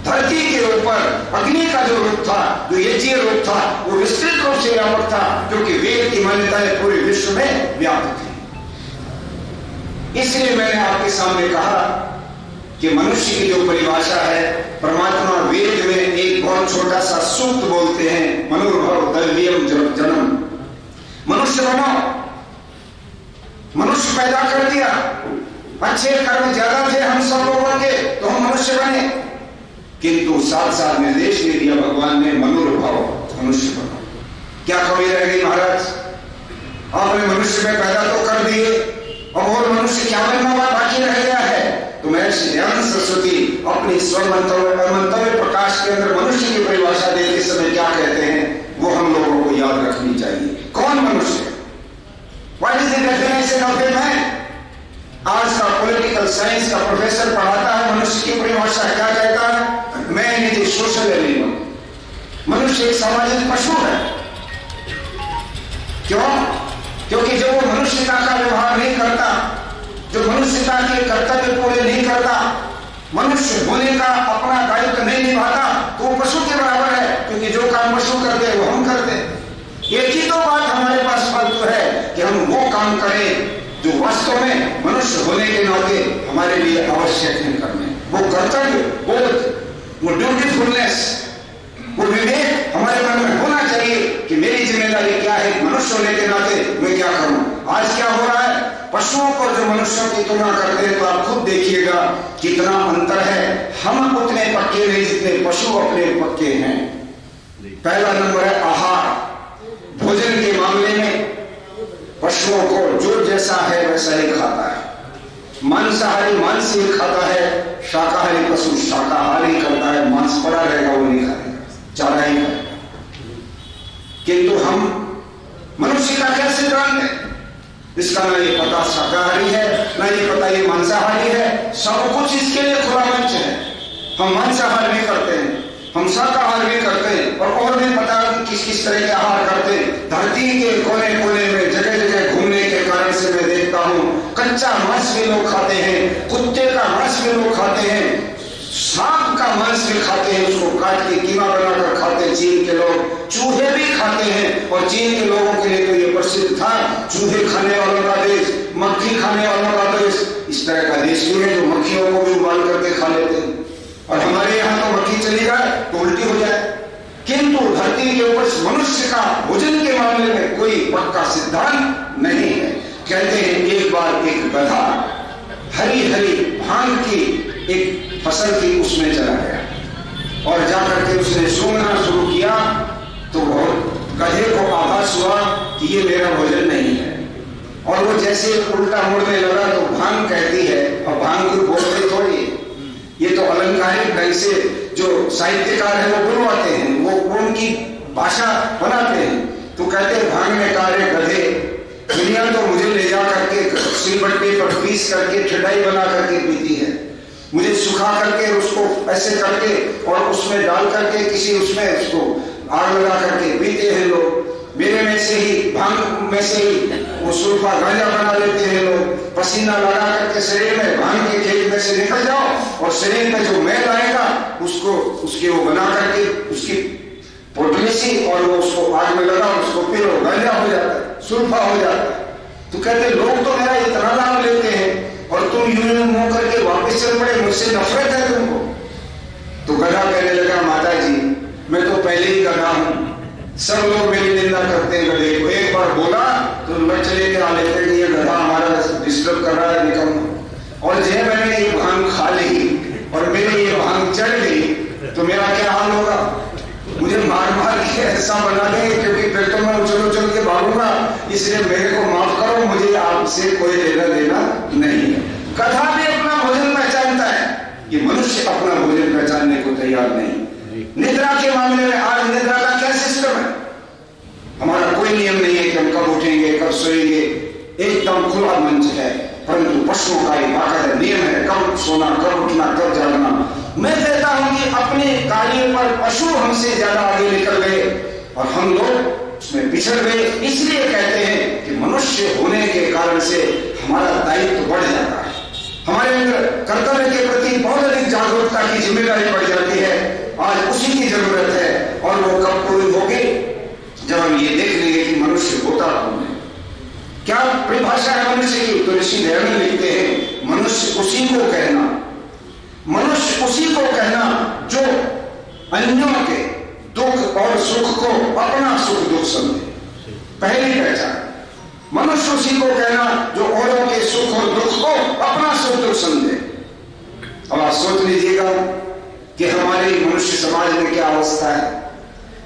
धरती के ऊपर अग्नि का जो रूप था, जो यज्ञ रूप था, वो विस्तृत रूप से व्यापक था, क्योंकि वेद की मान्यताएं पूरे विश्व में व्याप्त थी। इसलिए मैंने आपके सामने कहा कि मनुष्य की जो परिभाषा है, परमात्मा वेद में एक बहुत छोटा सा सूक्त बोलते हैं, मनोभव दैवीयम जन्म, मनुष्य बनो, मनुष्य पैदा कर दिया, अच्छे कर्म ज्यादा थे हम सब लोगों के तो हम मनुष्य बने, किंतु साथ साथ निर्देश दे दिया भगवान ने मनोभव, मनुष्य बनो। क्या कमी रह गई महाराज? आपने मनुष्य में पैदा तो कर दिए, अब और मनुष्य क्या बनना बाकी रह गया है? तो महर्षि दयानंद सरस्वती अपनी स्वमंतव्य प्रकाश के अंदर मनुष्य की परिभाषा देते समय क्या कहते हैं वो हम लोगों को याद रखनी चाहिए। कौन मनुष्य? What is the definition of a man? आज का पॉलिटिकल साइंस का प्रोफेसर पढ़ाता है मनुष्य की परिभाषा क्या कहता है? Man is a social animal, मनुष्य एक सामाजिक पशु है। क्यों? क्योंकि जब वो मनुष्यता का व्यवहार नहीं करता, जो मनुष्यता के कर्तव्य पूरे नहीं करता, मनुष्य होने का अपना दायित्व नहीं निभाता, तो वो पशु के बराबर है, क्योंकि जो काम पशु करते हैं वो हम करते हैं। एक ही तो बात हमारे पास फालतू है कि हम वो काम करें जो वास्तव में मनुष्य होने के नाते हमारे लिए आवश्यक है करने। वो कर्तव्य बोध, वो ड्यूटीफुलनेस, वो विवेक हमारे मन में होना चाहिए कि मेरी जिम्मेदारी क्या है, मनुष्य होने के नाते मैं क्या करूं। आज क्या हो रहा है? पशुओं को जो मनुष्यों की तुलना करते हैं तो आप खुद देखिएगा कितना अंतर है। हम उतने पक्के नहीं जितने पशु अपने पक्के हैं। पहला नंबर है आहार। भोजन के मामले में पशुओं को जो जैसा है वैसा ही खाता है। मांसाहारी मांस ही खाता है, शाकाहारी पशु शाकाहारी करता है, मांस पड़ा रहेगा वो नहीं खाएगा, चारा ही खाएगा। किंतु हम मनुष्य का क्या सिद्धांत है, इसका ना ये पता शाकाहारी है ना ये पता ये मांसाहारी है, सब कुछ इसके लिए खुला मंच है। हम मांसाहार भी करते हैं, हम शाकाहार भी करते हैं और भी पता किस किस तरह के आहार करते हैं। धरती के कोने कोने में जगह जगह घूमने के कारण से मैं देखता हूँ कच्चा मांस भी लोग खाते हैं, कुत्ते का मांस भी लोग खाते हैं, सांप का मांस भी खाते हैं, उसको काट के कीमा बनाकर खाते हैं चीन के लोग, चूहे भी खाते हैं। और चीन के लोगों के लिए तो ये प्रसिद्ध था, चूहे खाने वालों का देश, मक्खी खाने वालों का देश। इस तरह का देश भी है जो मक्खियों को भी उबाल करके खा लेते हैं। और हमारे यहाँ तो मक्खी चली जाए तो उल्टी हो जाए। किंतु धरती के ऊपर मनुष्य का भोजन के मामले में कोई पक्का सिद्धांत नहीं है। कहते हैं एक बार एक गधा हरी हरी भांग की एक फसल थी उसमें चला गया और जाकर के उसने सूंघना शुरू किया तो गधे को आभास हुआ कि ये मेरा भोजन नहीं है। और वो जैसे उल्टा मुड़ने लगा तो भांग कहती है, और भांग को बोलते थोड़ी है, ये तो अलंकारिक ढंग से जो साहित्यकार है वो बुलवाते हैं, वो उनकी भाषा बनाते हैं। तो कहते हैं भांग ने कहा रे गधे, दुनिया तो मुझे ले जा करके सिलबट्टे पर पीस करके ठंडाई बना करके पीती है, मुझे सुखा करके उसको ऐसे करके और उसमें डाल करके किसी उसमें उसको आग लगा करके पीते हैं लोग। मेरे में से ही भांग में से ही वो सुल्फा गांजा बना लेते हैं लोग। पसीना लगा करके शरीर में भांग के खेत में से निकल जाओ और शरीर में जो मैल आएगा उसको उसके वो बना करके उसकी पोटली सी और वो उसको आग में लगा उसको पी लो, गांजा हो जाता है, सुल्फा हो जाता है। तो कहते लोग तो मेरा इतना लाभ लेते हैं और तुम यूं मुंह करके वापस चल पड़े, मुझसे नफरत है तुमको। तो गधा कहने लगा माता जी मैं तो पहले ही गधा हूं, सब लोग मेरी निंदा करते हैं गधे को, एक बार बोला तो लड़ चले के आ लेते हैं ये गधा हमारा डिस्टर्ब कर रहा है निकम। और जब मैंने ये भांग खा ली और मेरे ये भांग चढ़ गई तो मेरा क्या हाल होगा, मुझे मार मार के ऐसा बना देंगे क्योंकि फिर तो मैं उछल उछल के भागूंगा। इसलिए मेरे को माफ करो, मुझे आपसे कोई लेना देना नहीं है। गधा भी अपना भोजन पहचानता है, ये मनुष्य अपना भोजन पहचानने को तैयार नहीं। निद्रा के मामले में आज निद्रा का क्या सिस्टम है, हमारा कोई नियम नहीं है कि हम कब उठेंगे कब सोएंगे, एकदम खुला मंच है। परंतु पशुओं का एक बाकायदा नियम है, कब सोना कब उठना कब जागना। मैं कहता हूं कि अपने कार्य पर पशु हमसे ज्यादा आगे निकल गए और हम लोग उसमें पिछड़ गए। इसलिए कहते हैं कि मनुष्य होने के कारण से हमारा दायित्व बढ़ जाता है, हमारे अंदर कर्तव्य के प्रति बहुत अधिक जागरूकता की जिम्मेदारी बढ़ जाती है। आज उसी की जरूरत है और वो कब पूरी होगी जब हम ये देख लेंगे कि मनुष्य होता कौन है, क्या परिभाषा है मनुष्य की। तो ऋषि दयानंद लिखते हैं मनुष्य उसी को कहना, मनुष्य उसी को कहना जो अन्यों के दुख और सुख को अपना सुख दुख समझे। पहली पहचान मनुष्य उसी को कहना जो औरों के सुख और दुख को अपना सुख दुख समझे। अब आप सोच लीजिएगा कि हमारे मनुष्य समाज में क्या अवस्था है।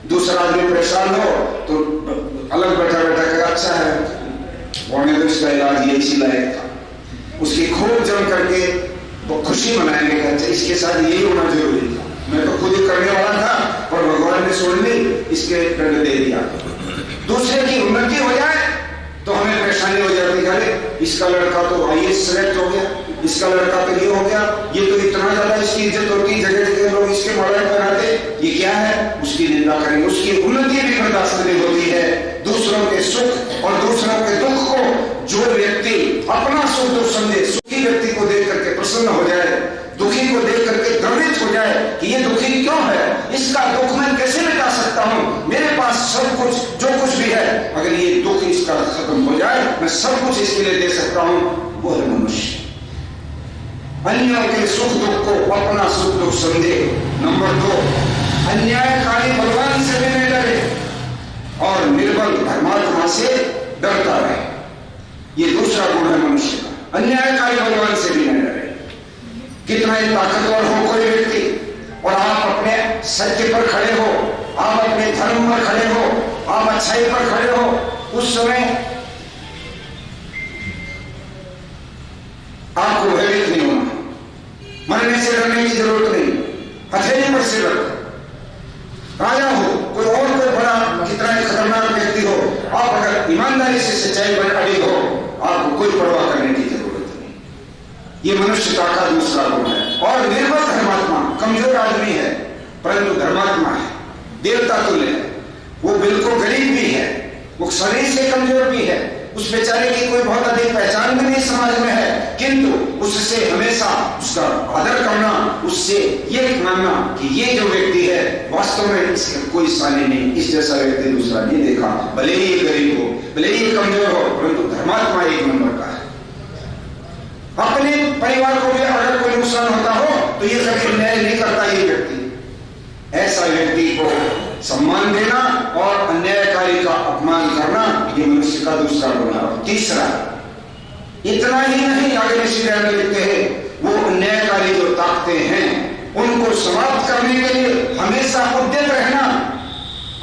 दूसरा आदमी परेशान हो तो अलग बैठा बैठा कर अच्छा है बोलने तो इसका इलाज ये इसी लायक था, उसकी खूब जम करके वो खुशी मनाएंगे कि इसके साथ यही होना जरूरी था, मैं तो खुद ही करने वाला था और भगवान ने सुन ली इसके दंड दे दिया। दूसरे की उन्नति हो जाए तो हमें परेशानी हो जाती है, अरे इसका लड़का तो IAS सेलेक्ट हो गया, इसका लड़का तो ये हो गया, ये तो इतना ज्यादा इसकी इज्जत होती, जगह जगह लोग इसके मॉडल बनाते, ये क्या है, उसकी निंदा करेंगे। उसकी उन्नति भी बर्दाश्त नहीं होती है। दूसरों के सुख और दूसरों के दुख को जो व्यक्ति अपना सुख दुख समझे, सुखी व्यक्ति को देख करके प्रसन्न हो जाए, दुखी को देख करके द्रवित हो जाए कि ये दुखी क्यों है, इसका दुख मैं कैसे मिटा सकता हूं, मेरे पास सब कुछ जो कुछ भी है, अगर ये दुख इसका खत्म हो जाए मैं सब कुछ इसके लिए दे सकता हूं, वो है मनुष्य। अन्यों के सुख दुख को अपना सुख दुख समझे। नंबर 2, अन्यायकारी बलवान से भी नहीं डरे और निर्बल धर्मात्मा से डरता रहे। ये दूसरा गुण है मनुष्य का, अन्यायकारी बलवान से भी नहीं डरे। कितना ही ताकतवर हो कोई व्यक्ति और आप अपने सत्य पर खड़े हो, आप अपने धर्म पर खड़े हो, आप अच्छाई पर खड़े हो, उस समय आपको भयभीत नहीं होना, मरने से डरने की जरूरत नहीं। हथेली पर सिर रखो, राजा हो, कोई और कोई बड़ा कितना ही खतरनाक व्यक्ति हो, आप अगर ईमानदारी से सच्चाई पर अड़ी हो, आपको कोई परवाह करने की जरूरत नहीं। ये मनुष्यता का दूसरा गुण है। और निर्बल धर्मात्मा, कमजोर आदमी है परंतु धर्मात्मा है, देवता तुल्य है। वो बिल्कुल गरीब भी है, वो शरीर से कमजोर भी है, उस बेचारे की कोई बहुत अधिक पहचान भी नहीं समाज में है, किंतु उससे हमेशा उसका आदर करना, उससे ये मानना कि ये जो व्यक्ति है वास्तव में इसका कोई सानी नहीं, इस जैसा व्यक्ति दूसरा नहीं देखा, भले ही गरीब हो, भले ही कमजोर हो, परंतु धर्मात्मा एक नंबर का है। अपने परिवार को भी अगर कोई नुकसान होता हो तो ये कभी न्याय नहीं करता ये व्यक्ति। ऐसा व्यक्ति को सम्मान देना और अन्यायकारी का अपमान करना, ये मनुष्य का दूसरा गुण है। तीसरा, इतना ही नहीं, आगे में लिखते हैं, वो अन्यायकारी जो ताकतें हैं उनको समाप्त करने के लिए हमेशा उद्यत रहना,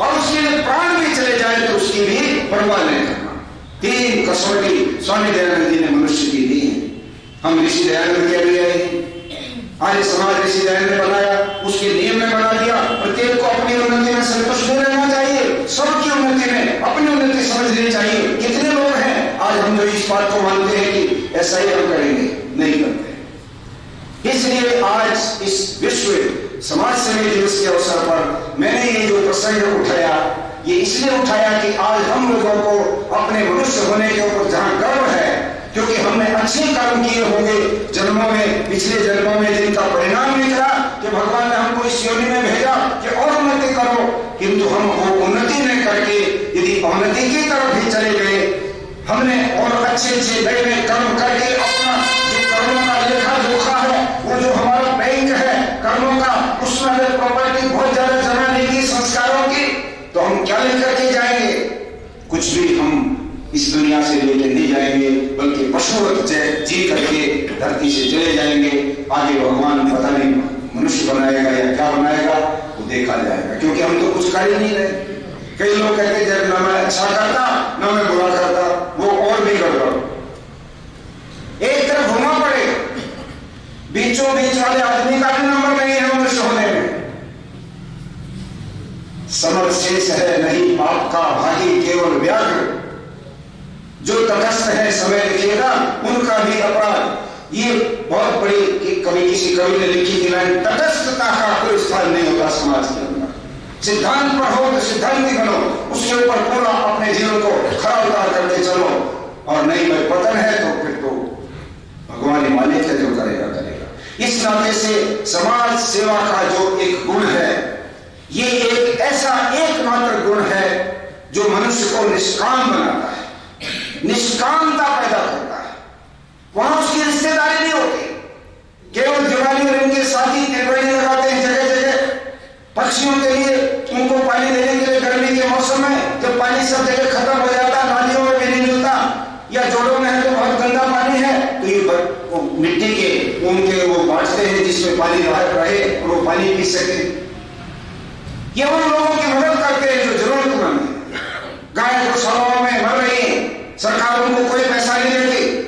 और उसके लिए प्राण भी चले जाए तो उसकी भी परवाह नहीं करना। तीन कसौटी स्वामी दयानंद जी ने मनुष्य की दी है। हम ऋषि दयानंद के लिए आर्य समाज ऋषि दयानंद ने बनाया, उसके नियम में बना दिया, प्रत्येक को अपनी उन्नति में संतुष्ट नहीं रहना चाहिए, सबकी उन्नति में अपनी उन्नति समझनी चाहिए। कितने लोग हैं आज हम जो इस बात को मानते हैं कि ऐसा ही हम करेंगे, नहीं करते। इसलिए आज इस विश्व समाज सेवी दिवस के अवसर पर मैंने ये जो प्रसंग उठाया, ये इसलिए उठाया कि आज हम लोगों को अपने मनुष्य होने के ऊपर जहां गर्व है, क्योंकि हमने अच्छे कर्म किए होंगे जन्मों में, पिछले जन्मों में, जिनका परिणाम निकला कि भगवान ने हमको इस योनि में भेजा कि और उन्नति करो, किंतु हम वो उन्नति नहीं करके यदि अवनति की तरफ भी चले गए, हमने और अच्छे नए कर्म करके अपना जो कर्मों का लेखा जोखा है, वो जो हमारा बैंक है कर्मों का, उसमें अगर प्रॉपर्टी बहुत ज्यादा जमा नहीं की संस्कारों की, तो हम क्या लेकर के जाएंगे? कुछ भी हम इस दुनिया से लेके नहीं जाएंगे, बल्कि पशुवत जी करके धरती से चले जाएंगे। आगे भगवान पता नहीं मनुष्य बनाएगा या क्या बनाएगा, वो देखा जाएगा, क्योंकि हम तो कुछ कर ही नहीं रहे। कई लोग कहते जब ना मैं अच्छा करता ना मैं बुरा करता, वो और भी गड़बड़। एक तरफ होना पड़ेगा, बीचों बीच वाले आदमी का भी नंबर नहीं है मनुष्य होने में। समर शेष है नहीं आपका भागी केवल व्याघ्र, जो तटस्थ है समय लिखेगा उनका भी अपराध। ये बहुत बड़ी कवि, किसी कवि ने लिखी थी लाइन, तटस्थता का कोई स्थान नहीं होता समाज के अंदर। सिद्धांत पर हो तो सिद्धांती बनो, उसके ऊपर पूरा अपने जीवन को खरा उतार करके चलो, और नहीं भाई पतन है तो फिर तो भगवान ही मालिक है, जो करेगा करेगा। इस नाते से समाज सेवा का जो एक गुण है, ये एक ऐसा एकमात्र गुण है जो मनुष्य को निष्काम बनाता है, निष्कामता पैदा करता है। वहां उसकी रिश्तेदारी नहीं होती, केवल दिवाली और इनके साथी तिरवड़ी लगाते हैं जगह जगह पक्षियों के लिए, उनको पानी देने के लिए गर्मी के मौसम में, जब पानी सब जगह खत्म हो जाता, नालियों में भी नहीं मिलता, या जोड़ों में है तो बहुत गंदा पानी है, तो ये मिट्टी के उनके वो बांटते हैं जिसमें पानी रहे और वो पानी पी सके। ये उन लोगों की मदद करते हैं जो जरूरतमंद है। गाय गौशालाओं में मर रही है, सरकार उनको कोई पैसा नहीं देती,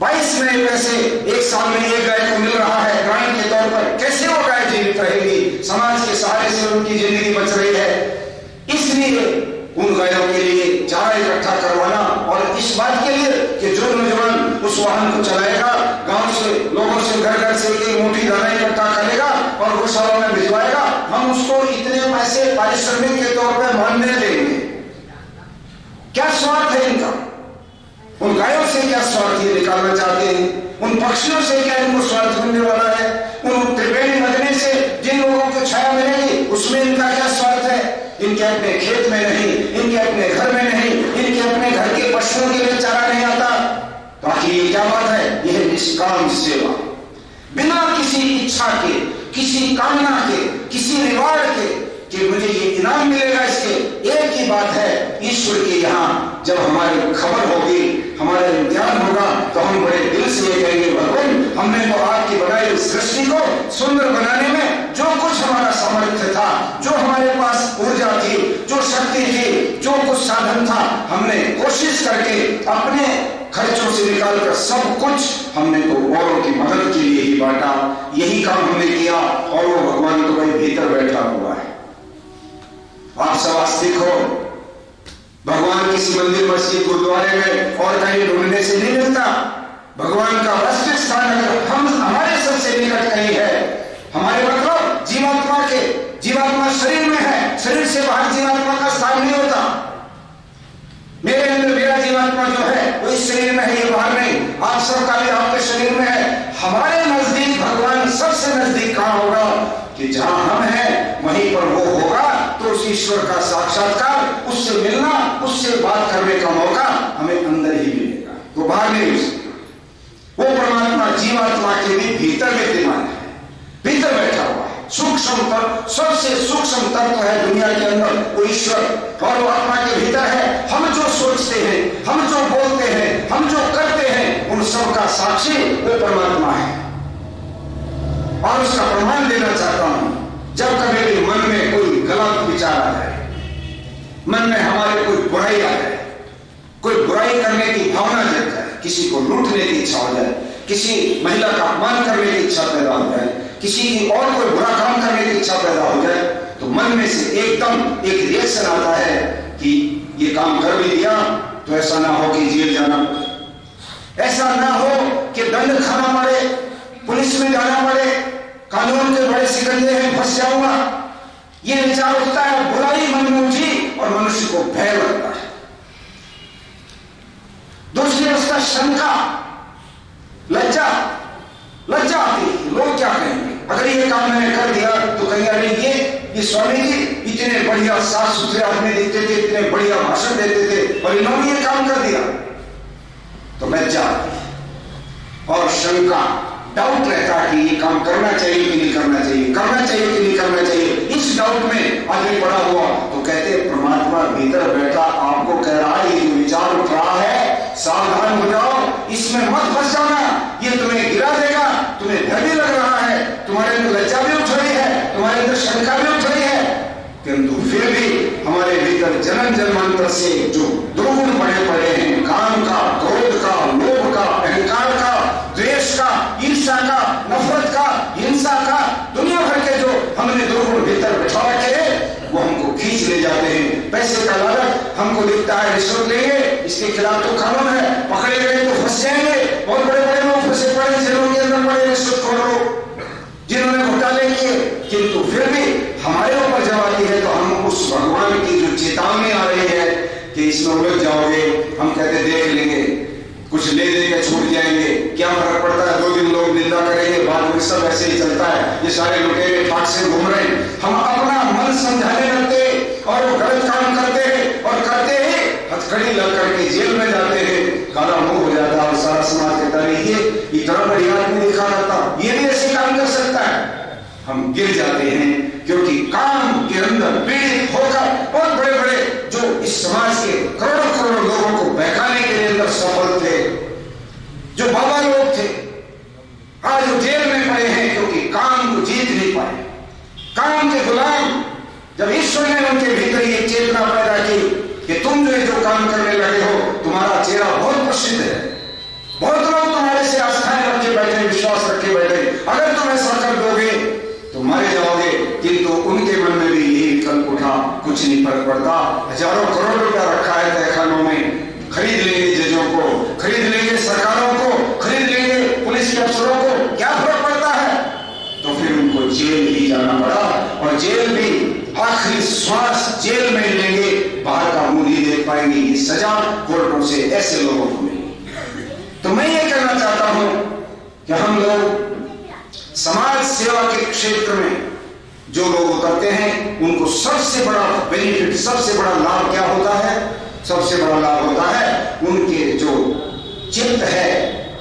22 नए पैसे एक साल में एक गाय को मिल रहा है ग्रांट के तौर पर। कैसे वो गाय जीवित रहेगी? समाज के सहारे से उनकी जिंदगी बच रही है। इसलिए उन गायों के लिए चारा इकट्ठा करवाना, और इस बात के लिए कि जो नौजवान उस वाहन को चलाएगा, गांव से लोगों से घर घर से एक मुट्ठी दाना इकट्ठा करेगा और गौशाला में भिजवाएगा, हम उसको इतने पैसे पारिश्रमिक के तौर पर मानने देंगे। क्या स्वार्थ है इनका? उन गायों से क्या स्वार्थ ये निकालना चाहते हैं? उन पक्षियों से क्या इनको स्वार्थ मिलने वाला है? उन त्रिवेणी लगने से जिन लोगों को छाया मिलेगी उसमें इनका क्या स्वार्थ है? इनके अपने खेत में नहीं, इनके अपने घर में नहीं, इनके अपने घर के पशुओं के लिए चारा नहीं आता, तो आखिर ये क्या बात है? यह निष्काम सेवा, बिना किसी इच्छा के, किसी कामना के, किसी रिवार्ड के कि मुझे ये इनाम मिलेगा इसके। एक ही बात है, ईश्वर के यहाँ जब हमारी खबर होगी हमारा इम्तिहान होगा तो हम बड़े दिल से ये कहेंगे, भगवान हमने तो आपकी बनाई सृष्टि को सुंदर बनाने में जो कुछ हमारा सामर्थ्य था, जो हमारे पास ऊर्जा थी, जो शक्ति थी, जो कुछ साधन था, हमने कोशिश करके अपने खर्चों से निकालकर सब कुछ हमने तो औरों की मदद के लिए ही बांटा। यही काम हमने किया और वो भगवान तो भाई भीतर बैठा हुआ है। आप सब आस्तिक हो, भगवान किसी मंदिर मस्जिद गुरुद्वारे में और कहीं ढूंढने से नहीं मिलता। भगवान का वास्तविक स्थान अगर हम हमारे सबसे निकट कहीं है, हमारे मतलब जीवात्मा शरीर में है, शरीर से बाहर जीवात्मा का स्थान नहीं होता। मेरे अंदर मेरा जीवात्मा जो है वो इस शरीर में है, ये बाहर नहीं। आप सबका भी आपके शरीर में है। हमारे नजदीक भगवान सबसे नजदीक कहां होगा कि जहां हम हैं वहीं पर वो होगा। तो उस ईश्वर का साक्षात्कार, उससे मिलना, उससे बात करने का मौका हमें अंदर ही मिलेगा, तो बाहर नहीं मिल सकता। वो परमात्मा जीवात्मा के भी भीतर विद्यमान है, भीतर बैठा हुआ है। सूक्ष्म तत्व, सबसे सूक्ष्म तत्व है दुनिया के अंदर वो ईश्वर, और वो आत्मा के भीतर है। हम जो सोचते हैं, हम जो बोलते हैं, हम जो करते हैं, उन सब का साक्षी वो परमात्मा है। और उसका प्रमाण देना चाहता हूं। जब कभी भी मन में कोई गलत विचार आ जाए, मन में हमारे कोई बुराई आ जाए, कोई बुराई करने की भावना जग जाए, किसी को लूटने की इच्छा हो जाए, किसी महिला का अपमान करने की इच्छा पैदा हो जाए, किसी की और कोई बुरा काम करने की इच्छा पैदा हो जाए, तो मन में से एकदम एक रिएक्शन आता है कि ये काम कर भी दिया तो ऐसा ना हो कि जेल जाना, ऐसा ना हो कि दंड खाना पड़े, पुलिस में जाना पड़े, कानून के बड़े सिकंजे हैं, फंस जाऊंगा। ये विचार उठता है, बुराई मन में उठी और मनुष्य को भय लगता है। दूसरी अवस्था शंका, लज्जा आती है, लोग क्या कहेंगे अगर ये काम मैंने कर दिया तो कहेंगे अरे ये स्वामी जी इतने बढ़िया साफ सुथरे आदमी देते थे, इतने बढ़िया भाषण देते थे और इन्होंने ये काम कर दिया। तो लज्जा और शंका, डाउट रहता है कि ये काम करना चाहिए कि नहीं करना चाहिए, करना चाहिए कि नहीं करना चाहिए। इस डाउट में आदमी पड़ा हुआ तो कहते हैं परमात्मा भीतर बैठा आपको कह रहा है ये जो विचार उठ रहा है सावधान हो जाओ, इसमें मत फंस जाना, ये तुम्हें गिरा देगा। तुम्हें डर भी लग रहा है, तुम्हारे अंदर लज्जा भी उठ रही है, तुम्हारे अंदर शंका भी उठ रही है, किंतु फिर भी हमारे भीतर जन्म जन्मांतर से जो दुर्गुण पड़े हैं, काम का, क्रोध का, लोभ का, अहंकार का, द्वेष का, ईर्ष्या का, नफरत का, हिंसा का, दुनिया भर के जो हमने दुर्गुण भीतर बैठा रखे हैं वो हमको खींच ले जाते हैं। पैसे का लालच, हमको दिखता है रिश्वत लेंगे, इसके खिलाफ तो कानून है, पकड़े गए तो फंस जाएंगे। बहुत बड़े बड़े लोग फंसे पड़े जेलों के अंदर, बड़े रिश्वतखोर जिन्होंने घोटाले किए, किंतु फिर भी हमारे ऊपर जब आती है तो हम उस भगवान की जो चेतावनी आ रही है कि इसमें उलझ जाओगे, हम कहते देख लेंगे, कुछ ले देकर छूट जाएंगे, क्या फर्क पड़ता है, 2 दिन लोग निंदा करेंगे, बाद में सब ऐसे ही चलता है, ये सारे लुटेरे ठाक से घूम रहे हैं। हम अपना मन समझाने लगते और वो गलत काम करते हैं और करते ही हथकड़ी लग करके जेल में जाते हैं, काला मुंह हो जाता है और सारा समाज कहता है ये इतना बढ़िया आदमी देखा करता, ये भी ऐसे काम कर सकता है। हम गिर जाते हैं क्योंकि काम के अंदर पीड़ित होकर बहुत बड़े बड़े जो इस समाज के करोड़ों करोड़ों लोगों को बहकाने के अंदर सफल थे, जो बाबा लोग थे, आज वो जेल में पड़े हैं क्योंकि काम को जीत नहीं पाए, काम के गुलाम। जब ईश्वर ने उनके भीतर ये चेतना पैदा की कि तुम जो काम करने लगे हो, तुम्हारा चेहरा बहुत प्रसिद्ध है, बहुत लोग तुम्हारे से आस्थाएं रखे बैठे, विश्वास रखे बैठे, अगर तुम ऐसा कर दोगे तो मारे जाओगे। किंतु उनके मन में भी यही विकल्प उठा, कुछ नहीं फर्क पड़ता, हजारों करोड़ रुपया रखा है तहखानों में, खरीद लेंगे जजों को, खरीद लेंगे सरकारों को, खरीद लेंगे पुलिस के अफसरों को, क्या फर्क पड़ता है। तो फिर उनको जेल ही जाना पड़ा और जेल भी आखिरी श्वास जेल में लेंगे, बाहर का मुंह नहीं देख पाएंगे। ये सजा कोर्टों से ऐसे लोगों को मिली। तो मैं ये कहना चाहता हूं कि हम लोग समाज सेवा के क्षेत्र में जो लोग उतरते हैं उनको सबसे बड़ा बेनिफिट, सबसे बड़ा लाभ क्या होता है? सबसे बड़ा लाभ होता है उनके जो चित्त है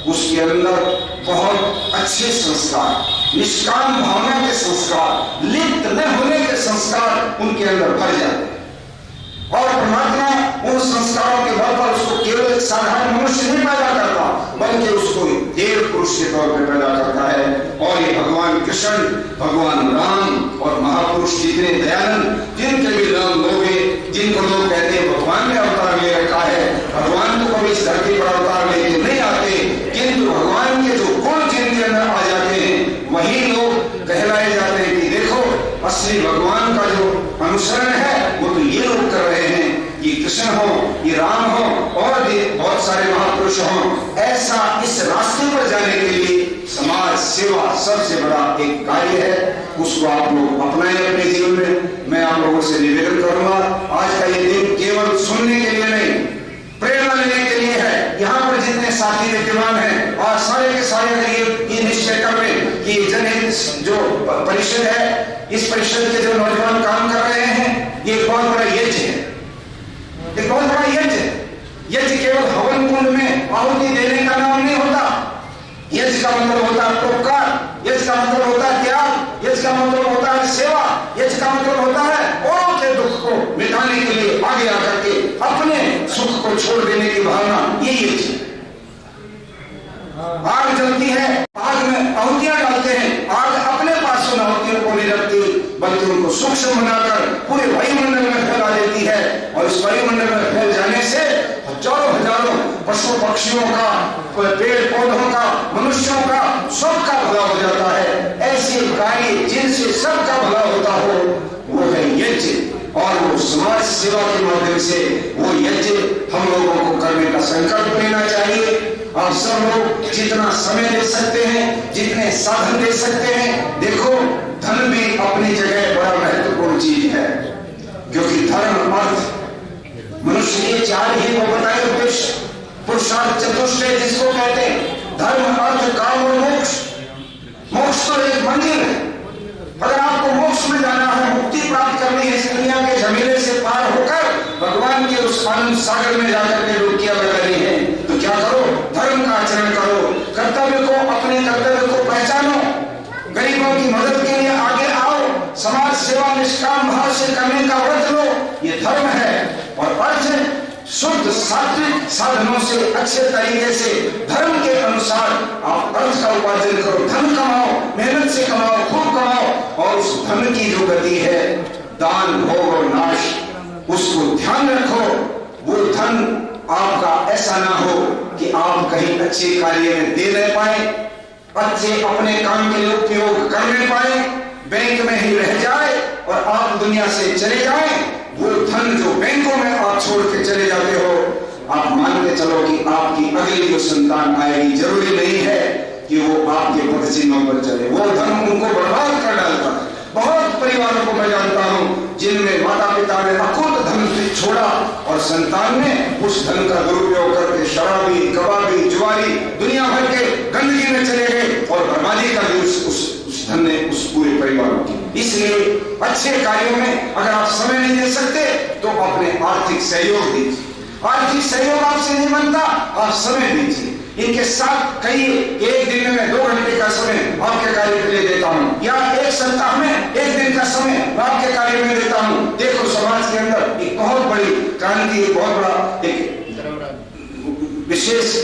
उसके अंदर बहुत अच्छे संस्कार, निष्काम भावना के संस्कार, लिप्त न होने के संस्कार उनके अंदर भर जाते हैं और परमात्मा उन संस्कारों के बल पर उसको केवल एक साधारण मनुष्य नहीं पैदा करता, बल्कि उसको देव पुरुष के तौर पर पैदा करता है। और ये भगवान कृष्ण, भगवान राम और महापुरुष जितने दयानंद, जिनके भी नाम लोगे, जिनको लोग कहते हैं भगवान ने अवतार ले रखा है, भगवान तो कभी इस धरती पर अवतार लेके नहीं आते, किंतु भगवान के जो गुण जिनके अंदर आ जाते हैं वही लोग कहलाए जाते हैं कि देखो असली भगवान का जो अनुसरण है वो तो ये लोग कर रहे हैं। ये कृष्ण हो, ये राम हो और भी बहुत सारे महापुरुष हो। ऐसा इस रास्ते पर जाने के लिए समाज सेवा सबसे बड़ा एक कार्य है, उसको आप लोग अपनाएं अपने जीवन में। मैं आप लोगों से निवेदन करूंगा, आज का ये दिन केवल सुनने के लिए नहीं, प्रेरणा लेने के लिए है। यहाँ पर जितने साथी विद्यमान हैं और सारे के सारे ये निश्चय कर लें कि जनहित जो परिषद है, इस परिषद के जो नौजवान काम कर रहे हैं, ये बहुत बड़ा यज्ञ है, एक बहुत बड़ा यज्ञ है। यज्ञ केवल हवन कुंड में आहुति देने का नाम नहीं होता। यज्ञ का मतलब होता है परोपकार, यज्ञ का मतलब होता है त्याग, यज्ञ का मतलब होता है सेवा, यज्ञ का मतलब होता है औरों के दुख को मिटाने के लिए आगे आकर के अपने सुख को छोड़ देने की भावना, ये यज्ञ। आग जलती है, आग में आहुतियां डालते हैं, आग अपने पास उन आहुतियों को नहीं रखती, बल्कि उनको सूक्ष्म बनाकर पूरे वायुमंडल में फैला देती है। और इस वायुमंडल में फैल जाने से हजारों हजारों पशु पक्षियों का, पेड़ पौधों का, मनुष्यों का, सबका भला हो जाता है। ऐसे कार्य जिनसे सबका भला होता हो वो है यज्ञ। और वो समाज सेवा के माध्यम से वो यज्ञ हम लोगों को करने का संकल्प लेना चाहिए। आप सब लोग जितना समय दे सकते हैं, जितने साधन दे सकते हैं, देखो धन भी अपनी जगह बड़ा महत्वपूर्ण चीज है, क्योंकि धर्म अर्थ मनुष्य के चार ही वो बताए उद्देश्य, पुरुषार्थ चतुष्टय जिसको कहते हैं, धर्म अर्थ काम और मोक्ष। मोक्ष तो एक मंदिर है। अगर आपको मोक्ष में जाना है, मुक्ति प्राप्त करनी है, इस दुनिया के झमेले से पार होकर भगवान के उस आनंद सागर में जाकर के डुबकियां लगानी है, तो क्या करो? धर्म का आचरण करो, कर्तव्य को, अपने कर्तव्य को पहचानो, गरीबों की मदद के लिए आगे आओ, समाज सेवा निष्काम भाव से करने का व्रत लो, ये धर्म है। और अर्थ शुद्ध सात्विक साधनों से अच्छे तरीके से धर्म के अनुसार आप अर्थ का उपार्जन करो, धन कमाओ, मेहनत से कमाओ, खूब कमाओ। और उस धन की जो गति है दान भोग और नाश, उसको ध्यान रखो। वो धन आपका ऐसा ना हो कि आप कहीं अच्छे कार्य में दे नहीं पाए, अच्छे अपने काम के लिए उपयोग कर नहीं पाए, बैंक में ही रह जाए और आप दुनिया से चले जाएं। वो धन जो बैंकों में आप छोड़ के चले जाते हो, आप मान के चलो कि आपकी अगली जो संतान आएगी, जरूरी नहीं है कि वो आपके पद चिन्हों पर चले, वो धन उनको बर्बाद कर डालता है। बहुत परिवारों को मैं जानता हूं जिनमें माता पिता ने अकुत धन छोड़ा और संतान ने उस धन का दुरुपयोग करके शराबी, कबाबी, जुआरी, दुनिया भर के गंदगी में चले गए और बर्बादी कर दी उस धन ने उस पूरे परिवार की। इसलिए अच्छे कार्यों में अगर आप समय नहीं दे सकते तो अपने आर्थिक सहयोग दीजिए। आर्थिक सहयोग आपसे नहीं बनता, आप समय दीजिए। इनके साथ कई एक दिन में 2 घंटे का समय आपके कार्य के लिए देता हूं, या एक सप्ताह में 1 दिन का समय आपके कार्य में देता हूं। देखो समाज के अंदर एक बहुत बड़ी क्रांति, एक बहुत बड़ा एक विशेष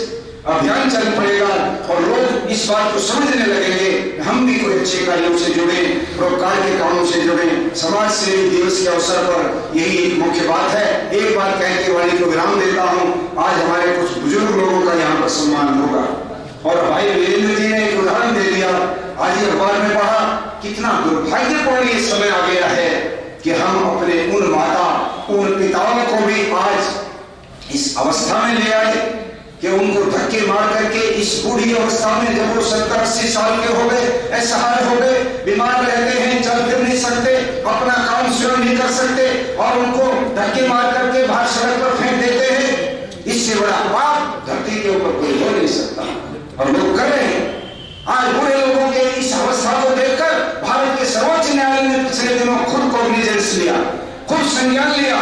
अभियान चल पड़ेगा और लोग इस बात को समझने लगेंगे, हम भी कोई अच्छे कार्यों से जुड़े, परोपकार के कामों से जुड़े। समाज सेवी दिवस के अवसर पर यही एक मुख्य बात है। एक बात कह के वाणी को विराम देता हूं। आज हमारे कुछ बुजुर्ग लोगों का यहाँ पर सम्मान होगा और भाई वीरेंद्र जी ने एक उदाहरण दे दिया, आज ही अखबार में पढ़ा, कितना दुर्भाग्यपूर्ण ये समय आ गया है कि हम अपने उन माता, उन पिताओं को भी आज इस अवस्था में ले आए कि उनको धक्के मार करके इस बूढ़ी अवस्था में, जब वो 70-80 साल के हो गए, असहाय हो गए, बीमार रहते हैं, चल फिर नहीं सकते, अपना काम स्वयं नहीं कर सकते, और उनको धक्के मार करके बाहर सड़क पर फेंक देते हैं। इससे बड़ा पाप धरती के ऊपर कोई हो नहीं सकता और लोग कर रहे हैं। आज बूढ़े लोगों के इस अवस्था को देखकर भारत के सर्वोच्च न्यायालय ने पिछले दिनों खुद कॉग्निजेंस लिया, खुद संज्ञान लिया।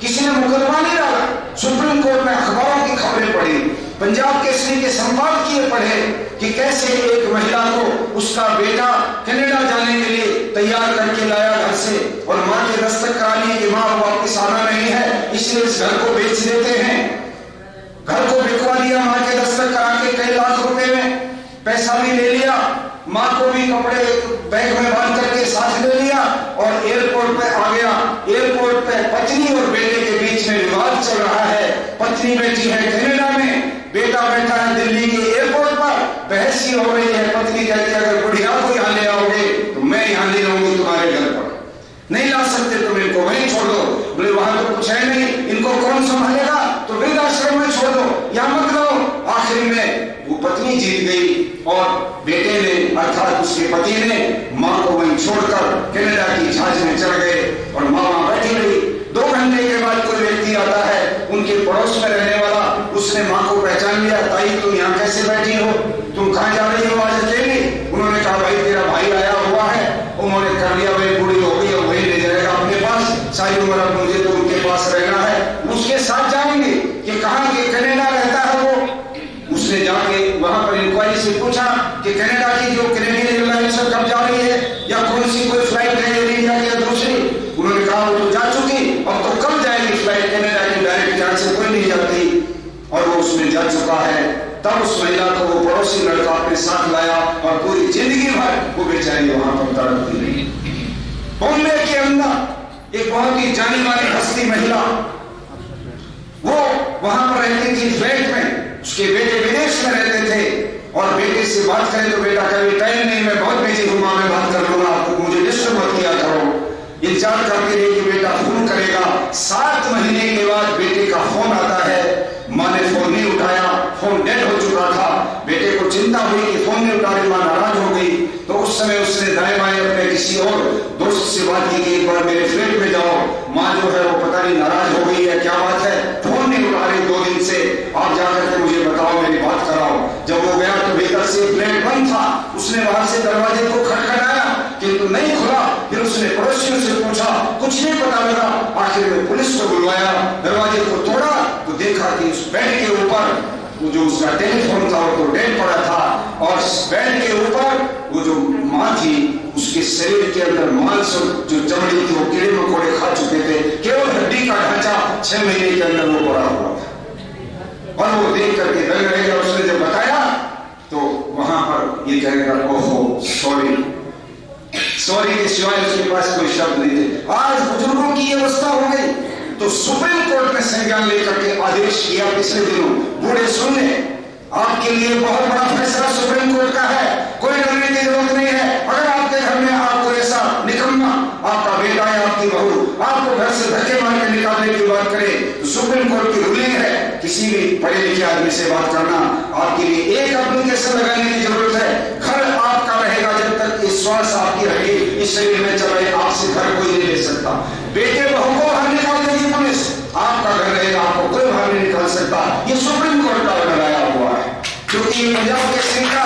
किसी ने मुकदमा नहीं डाला, सुप्रीम कोर्ट में अखबारों की खबरें पढ़ी पंजाब केसरी के संपादकीय पढ़े कि कैसे एक महिला को उसका बेटा कनाडा जाने के लिए तैयार करके लाया घर से, और माँ के दस्तक करा ली कि माँ वापस आना नहीं है, इसलिए इस घर को बेच देते हैं। घर को बिकवा दिया, माँ के दस्तक करा के कई लाख रुपए में पैसा भी ले लिया, माँ को भी कपड़े बैग में बांध करके साथ ले लिया और एयरपोर्ट पे आ गया। एयरपोर्ट पे पत्नी और बेटे के बीच में विवाद चल रहा है। पत्नी बैठी है कनाडा में, बेटा बैठा है दिल्ली के एयरपोर्ट पर, बहस ही हो रही है। पत्नी कहती है अगर बुढ़िया को यहाँ ले आओगे तो मैं यहाँ ले आऊंगी तुम्हारे घर पर, नहीं ला सकते तुम इनको वहीं छोड़ दो। बोले वहां तो कुछ है नहीं, इनको कौन संभालेगा, तो वृद्धाश्रम में छोड़ दो, यहाँ मत रहो। आखिर में वो पत्नी जीत गई और बेटे ने अर्थात उसके पति ने माँ को वहीं छोड़कर कनाडा की जहाज में चढ़ गए और माँ वहां बैठी रही। 2 घंटे के बाद कोई व्यक्ति आता है उनके पड़ोस में रहने वाला, उसने माँ को पहचान लिया। ताई तुम यहाँ कैसे बैठी हो, तुम कहाँ जा रही हो आज अकेली? उन्होंने कहा भाई तेरा भाई आया हुआ है, उन्होंने कर लिया, भाई बूढ़ी हो गई, वही ले जाएगा अपने पास, सारी उम्र अब मुझे तो उनके पास रहना है, उसके साथ जाएंगे। कि कहाँ के कनाडा रहता है वो। उसने जाके वहां पर इंक्वायरी से पूछा कि कनाडा की जो कैनेडियन एयरलाइंस कब जा रही है, या कौन सी कोई फ्लाइट है इंडिया की या दूसरी? उन्होंने कहा वो तो जा चुकी, अब तो कब जाएगी फ्लाइट कनाडा की, डायरेक्ट यहाँ से कोई नहीं जाती। और वो उसमें जा चुका है। तब उस महिला को वो पड़ोसी लड़का अपने साथ लाया और पूरी जिंदगी भर वो बेचारी वहां पर तड़पती रही। बॉम्बे के अंदर एक बहुत ही जानी मानी हस्ती महिला, वो वहां पर रहती थी फ्लैट में, उसके बेटे विदेश में रहते थे और बेटे से बात करें तो बेटा कभी टाइम नहीं, मैं बहुत बिजी हूं, मैं बात कर लूंगा, आपको मुझे डिस्टर्ब मत किया करो। इंतजार करते रहे कि बेटा फोन करेगा। 7 महीने के बाद बेटे का फोन आता है, माँ ने फोन नहीं उठाया, फोन डेड हो चुका था। बेटे को चिंता हुई कि फोन नहीं उठा रही, माँ नाराज हो गई। तो उस समय उसने दाएं बाएं अपने किसी और दोस्त से बात की कि एक बार मेरे फ्लैट में जाओ, माँ जो है वो पता नहीं नाराज हो गई है, क्या बात है, फोन नहीं उठा रही 2 दिन से, आप जाकर के मुझे बताओ, मेरी बात कराओ। जब वो गया तो भीतर से फ्लैट बंद था, उसने बाहर से दरवाजे को खटखटाया किंतु नहीं खुला। फिर उसने पड़ोसियों से पूछा, कुछ नहीं पता लगा। आखिर में पुलिस को बुलवाया, दरवाजे को तोड़ा तो देखा कि उस बेड के ऊपर वो जो उसका टेलीफोन था वो तो डेड पड़ा था, और बेड के ऊपर वो जो माँ थी उसके शरीर के अंदर मांस जो चमड़ी थी वो कीड़े मकोड़े खा चुके थे, केवल हड्डी का ढांचा 6 महीने के अंदर वो पड़ा हुआ था। और वो देख करके दंग रह गया। उसने जब बताया तो वहां पर ये कहेगा ओहो सॉरी के सिवाय उसके पास कोई शब्द नहीं थे। आज बुजुर्गों की अवस्था हो गई तो सुप्रीम कोर्ट ने संज्ञान लेकर के आदेश किया पिछले दिनों, बूढ़े सुन ले, आपके लिए बहुत बड़ा फैसला सुप्रीम कोर्ट का है, कोई डरने की जरूरत नहीं है। अगर आपके घर में आपको ऐसा निकम्मा आपका बेटा या आपकी बहू आपको घर से धक्के मार के निकालने की बात करे तो सुप्रीम कोर्ट की रूलिंग है, किसी भी पढ़े लिखे आदमी से बात करना आपके लिए एक एप्लीकेशन लगाने की जरूरत है। घर आपका रहेगा जब तक ये श्वास आपकी रहेगी, इस शरीर में चले, आपसे घर कोई नहीं ले सकता। बेटे बहू को बाहर निकाल देगी पुलिस, आपका घर रहेगा, आपको कोई बाहर नहीं निकाल सकता। ये सुप्रीम कोर्ट का लगाया हुआ है, क्योंकि पंजाब के सिंह का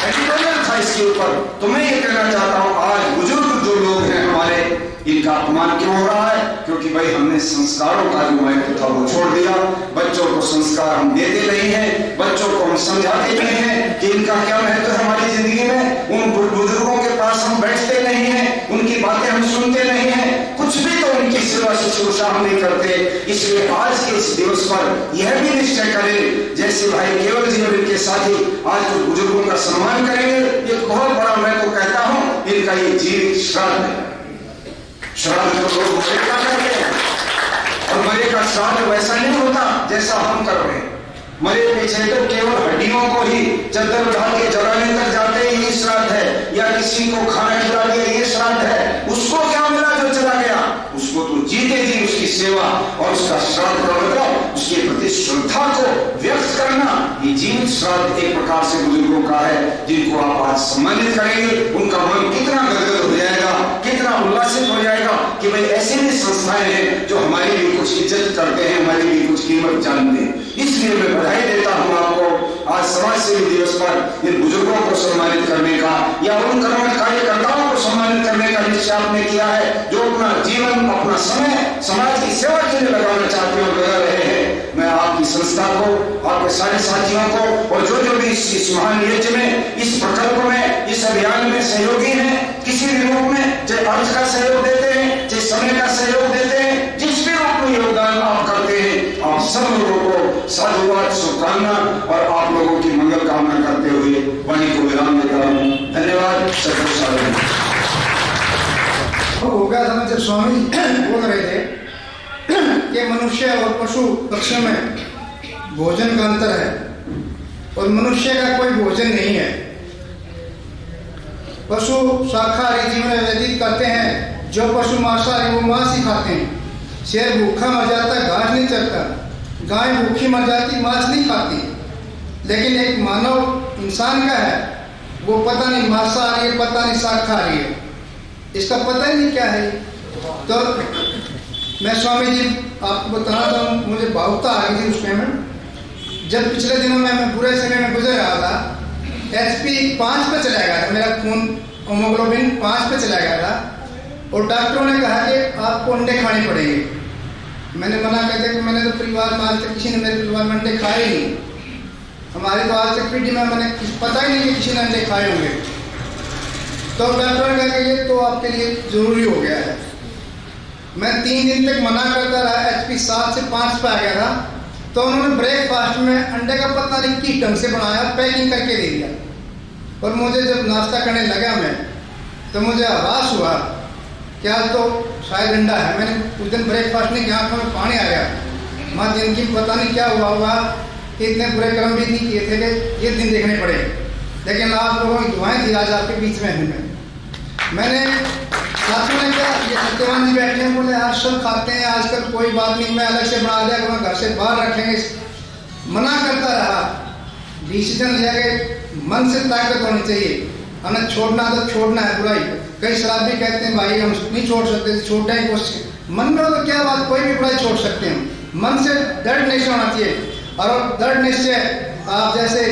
एडिटोरियल था इसके ऊपर। तो मैं ये कहना चाहता हूं, आज बुजुर्ग जो लोग हैं हमारे, इनका अपमान क्यों हो रहा है? क्योंकि भाई हमने संस्कारों का जो महत्व था वो छोड़ दिया। बच्चों को संस्कार हम देते नहीं हैं, बच्चों को हम समझाते नहीं हैं कि इनका क्या महत्व है हमारी जिंदगी में। उन बुजुर्गों के पास हम बैठते नहीं हैं, उनकी बातें हम सुनते नहीं हैं, कुछ भी तो उनकी सेवा शुश्रूषा हम नहीं करते। इसलिए आज के इस दिवस पर यह भी निश्चय करें, जैसे भाई केवल जी और इनके साथी आज कुछ बुजुर्गों का सम्मान करेंगे। एक बहुत बड़ा, मैं तो कहता हूं, इनका ये जीवित श्राद्ध है। श्राद्ध तो लोग मरे का करते हैं, और मरे का श्राद्ध वैसा नहीं होता जैसा हम कर रहे हैं। मरे पीछे तो केवल हड्डियों को ही चद्दर उठा के जलाने तक जाते हैं, ये श्राद्ध है। या किसी को खाना खिला दिया, ये श्राद्ध है। उसको क्या मिला जो चला गया? उसको तो जीते जी उसकी सेवा और उसका श्राद्ध का मतलब उसके प्रति श्रद्धा को व्यक्त करना। ये जीवित श्राद्ध एक प्रकार से बुजुर्गों का है, जिनको आप आज सम्मानित करेंगे। उनका मन कितना गदगद हो जाएगा, कितना उल्लासित हो जाएगा कि भाई ऐसे भी संस्थाएं हैं जो हमारी भी कुछ इज्जत करते हैं, हमारी भी कुछ कीमत जानते हैं। इसलिए मैं बधाई देता हूं आपको आज समाज सेवी दिवस पर इन बुजुर्गों को सम्मानित करने का, या उन कर्मठ कार्यकर्ताओं को सम्मानित करने का निश्चय आपने किया है, जो अपना जीवन, अपना समय समाज की सेवा के लिए लगाना चाहते हो, लगा रहे हैं। मैं आपकी संस्था को, आपके सारे साथियों को और जो जो भी इस महान यज्ञ में, इस प्रकल्प में, इस अभियान में सहयोगी हैं, किसी भी रूप में, चाहे अर्थ का सहयोग देते हैं, चाहे समय का सहयोग देते हैं, जिस भी रूप में योगदान आप करते हैं, आप सब लोगों को साधुवाद, शुभकामना और आप लोगों की मंगल कामना करते हुए वाणी को विराम देता हूँ। धन्यवाद। सदगुरु साधु हो गया था जब स्वामी बोल रहे थे कि मनुष्य और पशु पक्षियों में भोजन का अंतर है और मनुष्य का कोई भोजन नहीं है। पशु शाकाहारी जीवन व्यतीत करते हैं, जो पशु मांसाहारी वो मांस ही खाते हैं। शेर भूखा मर जाता है, घास नहीं चरता। गाय भूखी मर जाती, मांस नहीं खाती। लेकिन एक मानव इंसान का है, वो पता नहीं मांसाहारी है, पता नहीं शाकाहारी है, इसका पता ही नहीं क्या है। तो मैं स्वामी जी आपको बताना चाहूँ, मुझे भावुकता आ गई थी उस टाइम में। जब पिछले दिनों में मैं बुरे समय में गुजर रहा था, HP 5 पे चला गया था, मेरा खून हीमोग्लोबिन 5 पे चला गया था और डॉक्टरों ने कहा कि आपको अंडे खाने पड़ेंगे। मैंने मना कर दिया कि मैंने तो परिवार में आज तक किसी ने मेरे परिवार में अंडे खाए ही नहीं। हमारी तो आज तक पीढ़ी में मैंने पता ही नहीं कि किसी ने अंडे खाए होंगे। तो डॉक्टर ने कहा कि ये तो आपके लिए जरूरी हो गया है। मैं 3 दिन तक मना करता रहा, HP 7 से 5 पे आ गया था। तो उन्होंने ब्रेकफास्ट में अंडे का पता नहीं किस ढंग से बनाया, पैकिंग करके दे दिया। और मुझे जब नाश्ता करने लगा मैं, तो मुझे आभास हुआ कि आज तो शायद अंडा है। मैंने उस दिन ब्रेकफास्ट नहीं किया, आंखों में पानी आ गया। माँ जिनकी पता नहीं क्या हुआ होगा कि इतने बुरे कर्म भी नहीं किए थे कि ये दिन देखने पड़े। लेकिन आप लोगों की दुआएं थी, आज आपके बीच में हूँ मैंने साथियों ने क्या, ये सत्यवान जी बैठे हैं, बोले आज सब खाते हैं, आजकल कोई बात नहीं, मैं अलग से बना दिया, मैं घर से बाहर रखेंगे। मना करता रहा, डिसीजन लिया कि मन से ताकत होनी चाहिए, हमें छोड़ना तो छोड़ना है बुराई। कई शराबी कहते हैं भाई हम नहीं छोड़ सकते, छोड़ने की कोशिश। मन में तो क्या बात, कोई भी बुराई छोड़ सकते हैं, मन से दृढ़ निश्चय होना चाहिए। और दृढ़ निश्चय आप जैसे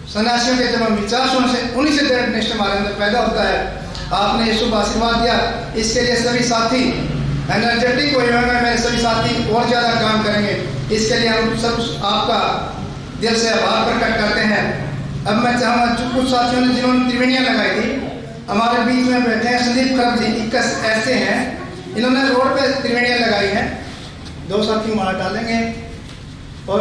सन्यासियों के जब हम विचार सुनने से, उन्हीं से दृढ़ निश्चय हमारे अंदर पैदा होता है। आपने ये शुभ आशीर्वाद दिया, इसके लिए सभी साथी एनर्जेटिक हुए हैं, मेरे सभी साथी और ज़्यादा काम करेंगे। इसके लिए हम सब आपका दिल से आभार प्रकट करते हैं। अब मैं चाहूँगा कुछ साथियों ने जिन्होंने त्रिवेणियाँ लगाई थी, हमारे बीच में बैठे हैं संदीप खरब जी, 21 ऐसे हैं, इन्होंने रोड पे त्रिवेणियाँ लगाई हैं। 2 साथी माला डालेंगे और